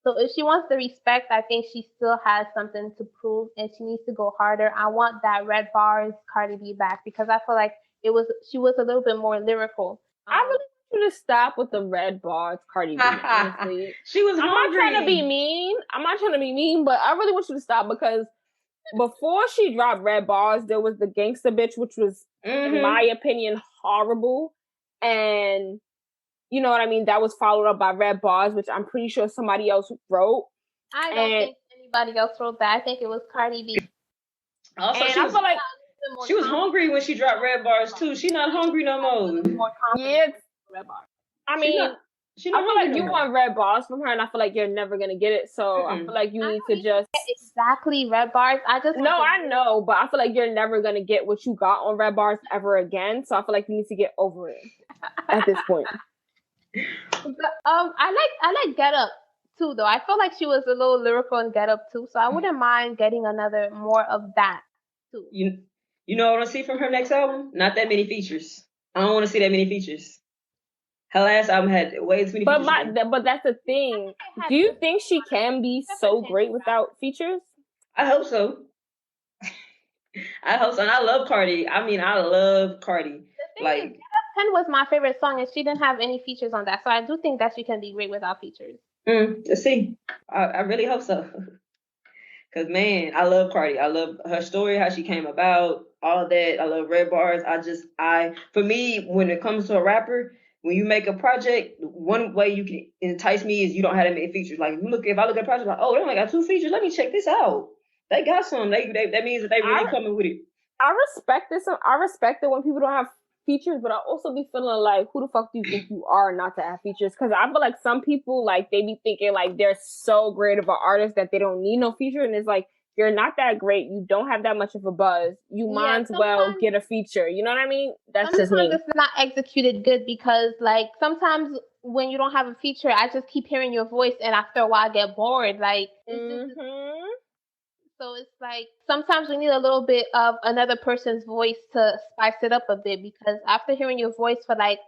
So if she wants the respect, I think she still has something to prove and she needs to go harder. I want that Red Bars Cardi B back, because I feel like she was a little bit more lyrical. I really want you to stop with the red bars, Cardi B. Honestly, she was hungry. I'm not trying to be mean, but I really want you to stop because before she dropped red bars, there was the Gangsta Bitch, which was, in my opinion, horrible. And you know what I mean? That was followed up by red bars, which I'm pretty sure somebody else wrote. I don't think anybody else wrote that. I think it was Cardi B. Also, she was hungry when she dropped red bars too. She's not hungry no more. Yeah, red bars. I mean, I feel like you want red bars from her, and I feel like you're never gonna get it. So I feel like you need to just exactly red bars. I know, but I feel like you're never gonna get what you got on red bars ever again. So I feel like you need to get over it at this point. But I like Get Up too, though. I feel like she was a little lyrical in Get Up too, so I wouldn't mind getting another more of that too. You know what I want to see from her next album? Not that many features. I don't want to see that many features. Her last album had way too many features. But that's the thing. Do you think she can be so great without features? I hope so. I hope so. And I love Cardi. I mean, I love Cardi. Like, 10 was my favorite song, and she didn't have any features on that. So I do think that she can be great without features. Let's see. I really hope so. Because, man, I love Cardi. I love her story, how she came about, all that. I love red bars. For me, when it comes to a rapper, when you make a project, one way you can entice me is you don't have that many features. Like, if I look at a project, like, oh, they only got 2 features. Let me check this out. They got some. That means that they really coming with it. I respect this. I respect it when people don't have features, but I also be feeling like, who the fuck do you think you are not to have features? Because I feel like some people, like, they be thinking like they're so great of an artist that they don't need no feature, and it's like, you're not that great. You don't have that much of a buzz. You might as well get a feature. You know what I mean? That's just me. Sometimes it's not executed good because, like, sometimes when you don't have a feature, I just keep hearing your voice, and after a while I get bored. Like, so it's like sometimes we need a little bit of another person's voice to spice it up a bit, because after hearing your voice for like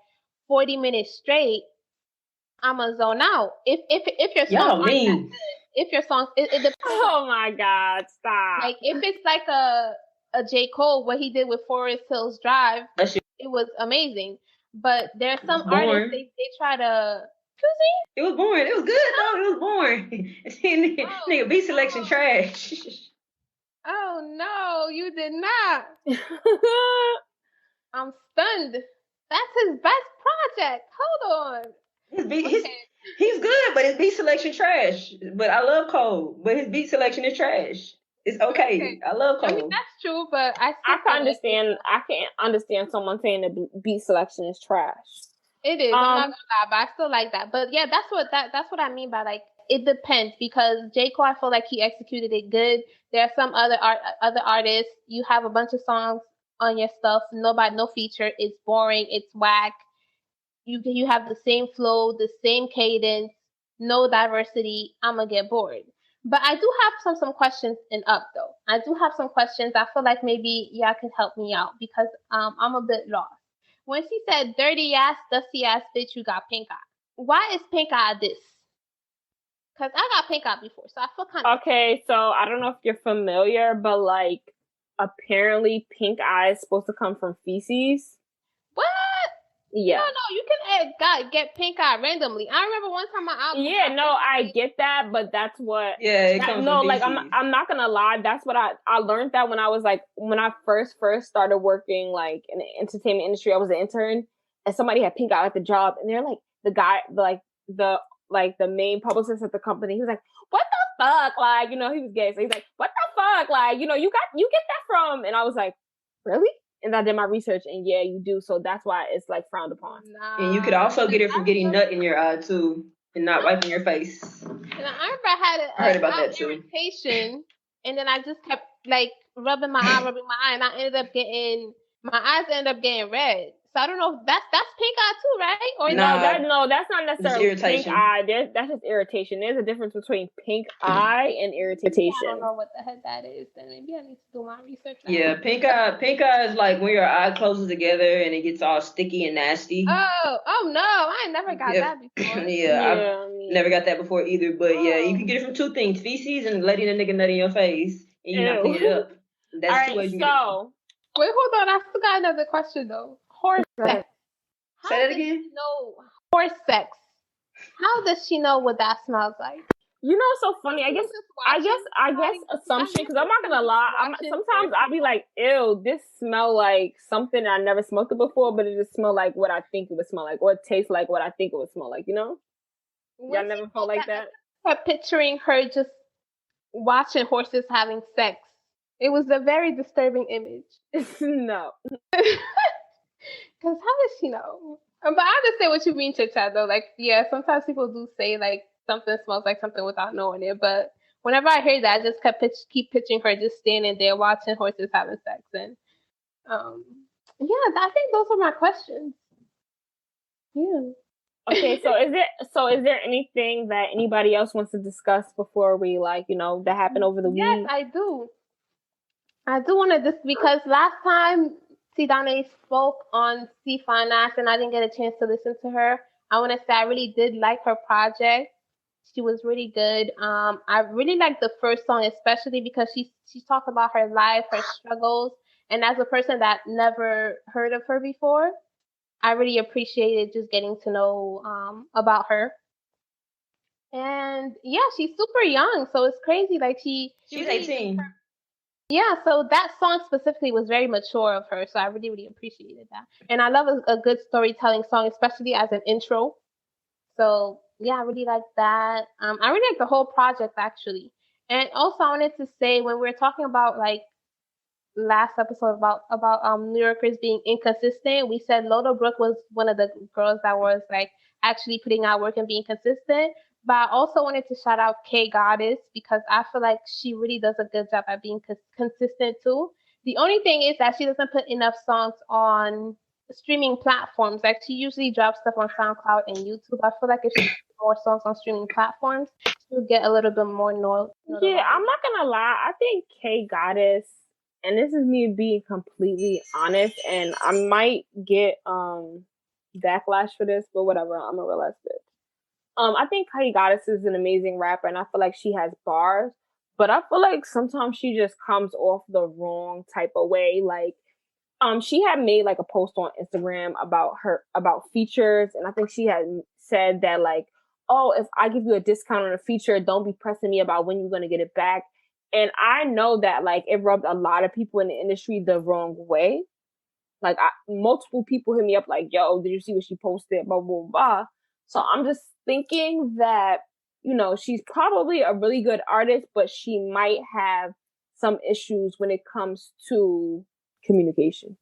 40 minutes straight, I'm a zone out. If your song good, if your song it depends. Oh my God, stop. Like if it's like a J. Cole, what he did with Forest Hills Drive, it was amazing. But there's some artists they try to. It was boring. It was good though. It was boring. Nigga, beat selection trash. Oh no, you did not. I'm stunned. That's his best project. Hold on. He's good, but his beat selection trash. But I love Cole, but his beat selection is trash. It's okay. I love Cole. I mean, that's true, but I can understand. I can't understand someone saying the beat selection is trash. It is. I'm not gonna lie, but I still like that. But yeah, that's what I mean by like it depends, because J. Cole, I feel like he executed it good. There are some other artists. You have a bunch of songs on your stuff, no feature. It's boring. It's whack. You have the same flow, the same cadence, no diversity. I'm gonna get bored. But I do have some questions in Up though. I do have some questions. I feel like maybe y'all can help me out because I'm a bit lost. When she said dirty ass, dusty ass bitch, you got pink eye. Why is pink eye this? Because I got pink eye before, so I feel kind of... Okay, so I don't know if you're familiar, but like apparently pink eye is supposed to come from feces. What? Yeah. No, you can get pink eye randomly. I remember one time my album... Yeah, no, I get that, but that's what... Yeah, it comes from feces. Like I'm not gonna lie, that's what I learned that when I was like, when I first started working like in the entertainment industry. I was an intern, and somebody had pink eye at the job, and they're like, the guy, the main publicist at the company, he was like, what the fuck? Like, you know, he was gay. So he's like, what the fuck? Like, you know, you get that from... And I was like, really? And I did my research, and yeah, you do. So that's why it's like frowned upon. Nah, and you could also get it from getting nut in your eye too, and not wiping your face. And I remember I had an irritation, and then I just kept like rubbing my eye, and I ended up getting red. So I don't know if that's pink eye too, right? Or that's not necessarily pink eye. That's just irritation. There's a difference between pink eye and irritation. I don't know what the heck that is. Then maybe I need to do my research. Yeah, pink eye is like when your eye closes together and it gets all sticky and nasty. Oh no, I never got that before. I never got that before either. But yeah, you can get it from 2 things: feces and letting a nigga nut in your face, and you not clean it up. That's all right, Wait, hold on. I forgot another question though. Horse sex. Say that again. No, horse sex. How does she know what that smells like? You know, it's so funny. I guess assumption. Because I'm not gonna lie. Sometimes I'll be like, "Ew, this smell like something I never smelled it before," but it just smell like what I think it would smell like, or it tastes like what I think it would smell like. You know? Y'all never felt like that? I kept picturing her just watching horses having sex. It was a very disturbing image. No. Because how does she know? But I understand what you mean, Chit Chat, though. Like, yeah, sometimes people do say, like, something smells like something without knowing it. But whenever I hear that, I just keep picturing her just standing there watching horses having sex. And, yeah, I think those are my questions. Yeah. Okay, so is there anything that anybody else wants to discuss before we, like, you know, that happened over the week? Yes, I do. I do want to because last time Sidane spoke on C Finance and I didn't get a chance to listen to her. I want to say I really did like her project. She was really good. I really liked the first song, especially because she talked about her life, her struggles, and as a person that never heard of her before, I really appreciated just getting to know about her. And yeah, she's super young, so it's crazy. Like she's really 18. Yeah, so that song specifically was very mature of her, so I really, really appreciated that. And I love a good storytelling song, especially as an intro. So yeah, I really like that. I really like the whole project actually. And also I wanted to say when we were talking about like last episode about New Yorkers being inconsistent, we said Lola Brooke was one of the girls that was like actually putting out work and being consistent. But I also wanted to shout out K Goddess because I feel like she really does a good job at being consistent too. The only thing is that she doesn't put enough songs on streaming platforms. Like she usually drops stuff on SoundCloud and YouTube. I feel like if she put more songs on streaming platforms, she'll get a little bit more notoriety. Yeah, I'm not gonna lie. I think K Goddess, and this is me being completely honest, and I might get backlash for this, but whatever. I'm a real ass bitch. I think K Goddess is an amazing rapper, and I feel like she has bars, but I feel like sometimes she just comes off the wrong type of way. Like, she had made like a post on Instagram about features, and I think she had said that like, oh, if I give you a discount on a feature, don't be pressing me about when you're gonna get it back. And I know that like it rubbed a lot of people in the industry the wrong way. Like multiple people hit me up like, yo, did you see what she posted? Blah, blah, blah. So I'm just thinking that, you know, she's probably a really good artist, but she might have some issues when it comes to communication.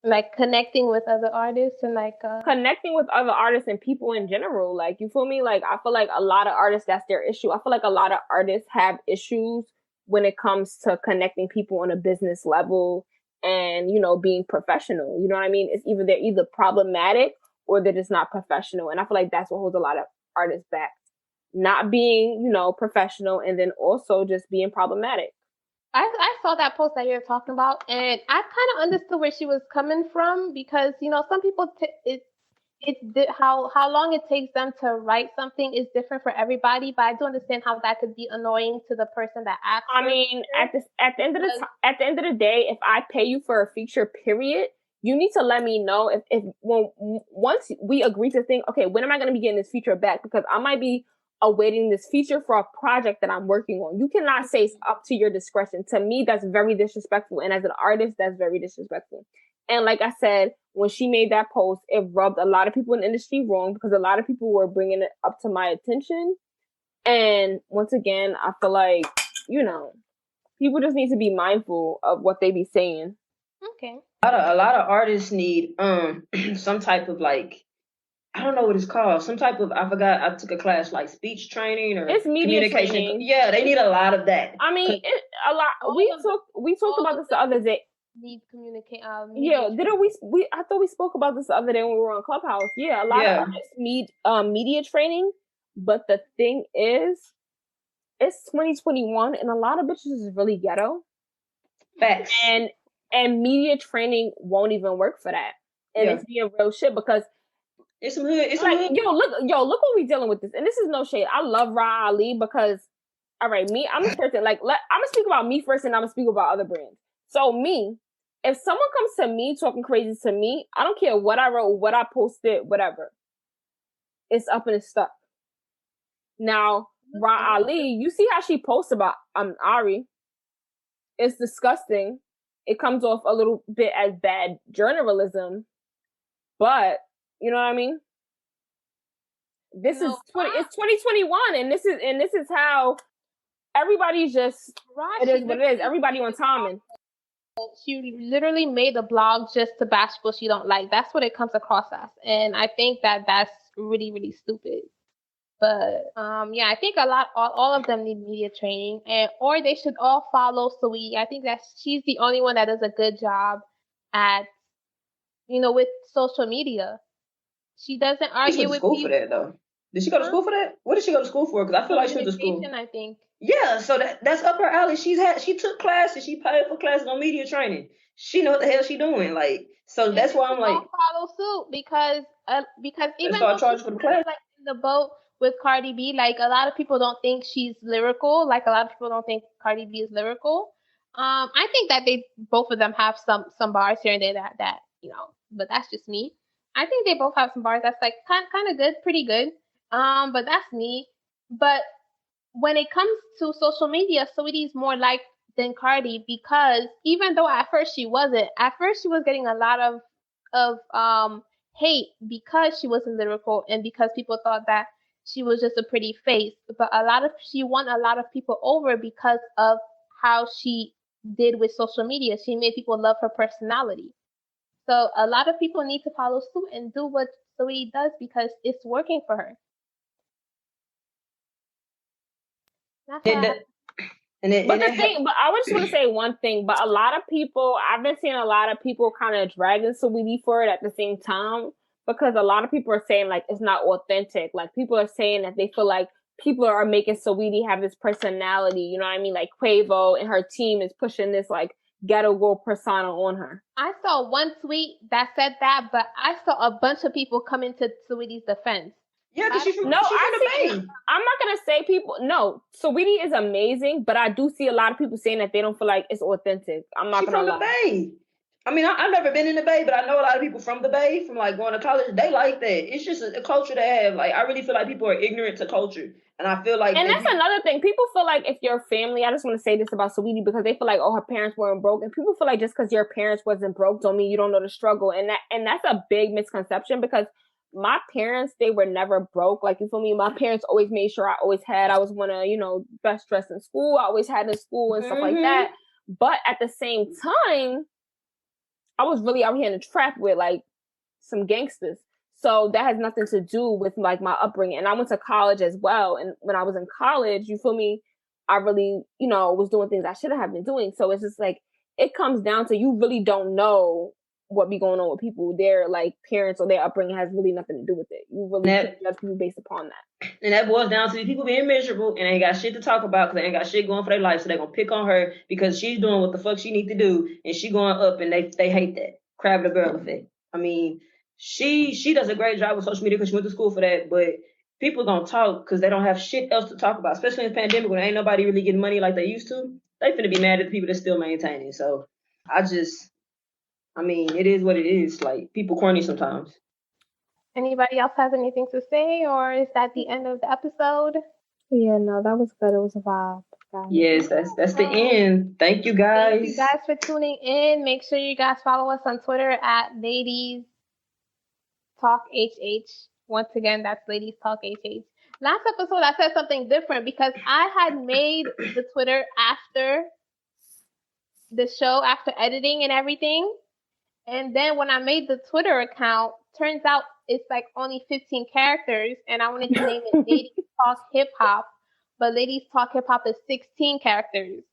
Like connecting with other artists and like connecting with other artists and people in general. Like, you feel me? Like, I feel like a lot of artists, that's their issue. I feel like a lot of artists have issues when it comes to connecting people on a business level and, you know, being professional. You know what I mean? It's they're either problematic or they're just not professional. And I feel like that's what holds a lot of artists back. Not being, you know, professional, and then also just being problematic. I saw that post that you're talking about, and I kind of understood where she was coming from because, you know, some people, how long it takes them to write something is different for everybody, but I do understand how that could be annoying to the person that asks. I mean, at the end of the day, if I pay you for a feature, period, you need to let me know once we agree to think, okay, when am I going to be getting this feature back? Because I might be awaiting this feature for a project that I'm working on. You cannot say it's up to your discretion. To me, that's very disrespectful. And as an artist, that's very disrespectful. And like I said, when she made that post, it rubbed a lot of people in the industry wrong because a lot of people were bringing it up to my attention. And once again, I feel like, you know, people just need to be mindful of what they be saying. Okay. A lot of artists need some type of like, I don't know what it's called. Some type of, I forgot, I took a class like speech training or it's media communication. Training. Yeah, they need a lot of that. I mean, a lot. We talked about this the other day. Need communicate. Yeah, didn't we? I thought we spoke about this the other day when we were on Clubhouse. Yeah, a lot of artists need media training, but the thing is, it's 2021, and a lot of bitches is really ghetto. Facts. And media training won't even work for that. And it's being real shit because it's some hood. It's like, hood. Look what we dealing with this. And this is no shade. I love Ra Ali because, all right, me, I'm a person, like, I'm going to speak about me first and I'm going to speak about other brands. So me, if someone comes to me talking crazy to me, I don't care what I wrote, what I posted, whatever. It's up and it's stuck. Now, Ra Ali, you see how she posts about Ari. It's disgusting. It comes off a little bit as bad journalism, but you know what I mean? It's 2021, and this is how everybody's just it is what it is. Everybody on timing. She literally made a blog just to bash people she don't like. That's what it comes across as, and I think that's really, really stupid. But yeah, I think all of them need media training, or they should all follow Saweetie. I think that she's the only one that does a good job at, with social media. She doesn't argue with school people. For that though. Did she go to school for that? What did she go to school for? Because I feel like she went to school. I think. Yeah, so that's up her alley. She took classes. She paid for classes on media training. She know what the hell she doing. Like, so that's why I'm like, follow suit because even though charging for the class, like in the boat with Cardi B, like a lot of people don't think she's lyrical. Like a lot of people don't think Cardi B is lyrical. I think that both of them have some bars here and there that but that's just me. I think they both have some bars that's like kind of good, pretty good. But that's me. But when it comes to social media, Saweetie's more liked than Cardi because even though at first she was getting a lot of hate because she wasn't lyrical and because people thought that she was just a pretty face. But she won a lot of people over because of how she did with social media. She made people love her personality. So a lot of people need to follow suit and do what Saweetie does because it's working for her. But I just want to say one thing. But a lot of people, I've been seeing a lot of people kind of dragging Saweetie for it at the same time because a lot of people are saying like it's not authentic. Like people are saying that they feel like people are making Saweetie have this personality. You know what I mean? Like Quavo and her team is pushing this like ghetto girl persona on her. I saw one tweet that said that, but I saw a bunch of people come into Saweetie's defense. Yeah, because she's from the Bay. I'm not gonna say people. No, Saweetie is amazing, but I do see a lot of people saying that they don't feel like it's authentic. I'm not gonna lie. From the Bay. I mean, I've never been in the Bay, but I know a lot of people from the Bay, from like going to college. They like that. It's just a culture they have. Like, I really feel like people are ignorant to culture, and I feel like. And that's another thing. People feel like if your family, I just want to say this about Saweetie because they feel like, oh, her parents weren't broke, and people feel like just because your parents wasn't broke don't mean you don't know the struggle, and that's a big misconception because my parents, they were never broke. Like, you feel me? My parents always made sure I was one of, best dressed in school. I always had in school and stuff like that. But at the same time, I was really out here in the trap with like some gangsters. So that has nothing to do with like my upbringing. And I went to college as well. And when I was in college, you feel me? I really, was doing things I shouldn't have been doing. So it's just like, it comes down to you really don't know what be going on with people. Their like parents or their upbringing has really nothing to do with it. You really can't judge people based upon that. And that boils down to the people being miserable and ain't got shit to talk about because they ain't got shit going for their life. So they're gonna pick on her because she's doing what the fuck she need to do and she going up and they hate that. Crab the girl effect. I mean, she does a great job with social media because she went to school for that, but people gonna talk because they don't have shit else to talk about, especially in the pandemic when ain't nobody really getting money like they used to. They finna be mad at the people that still maintaining. So I mean, it is what it is. Like, people corny sometimes. Anybody else has anything to say, or is that the end of the episode? Yeah, no, that was good. It was a vibe. Guys. Yes, that's the end. Thank you guys. Thank you guys for tuning in. Make sure you guys follow us on Twitter at Ladies Talk HH. Once again, that's Ladies Talk HH. Last episode, I said something different because I had made the Twitter after the show, after editing and everything. And then when I made the Twitter account, turns out it's like only 15 characters, and I wanted to name it Ladies Talk Hip Hop, but Ladies Talk Hip Hop is 16 characters.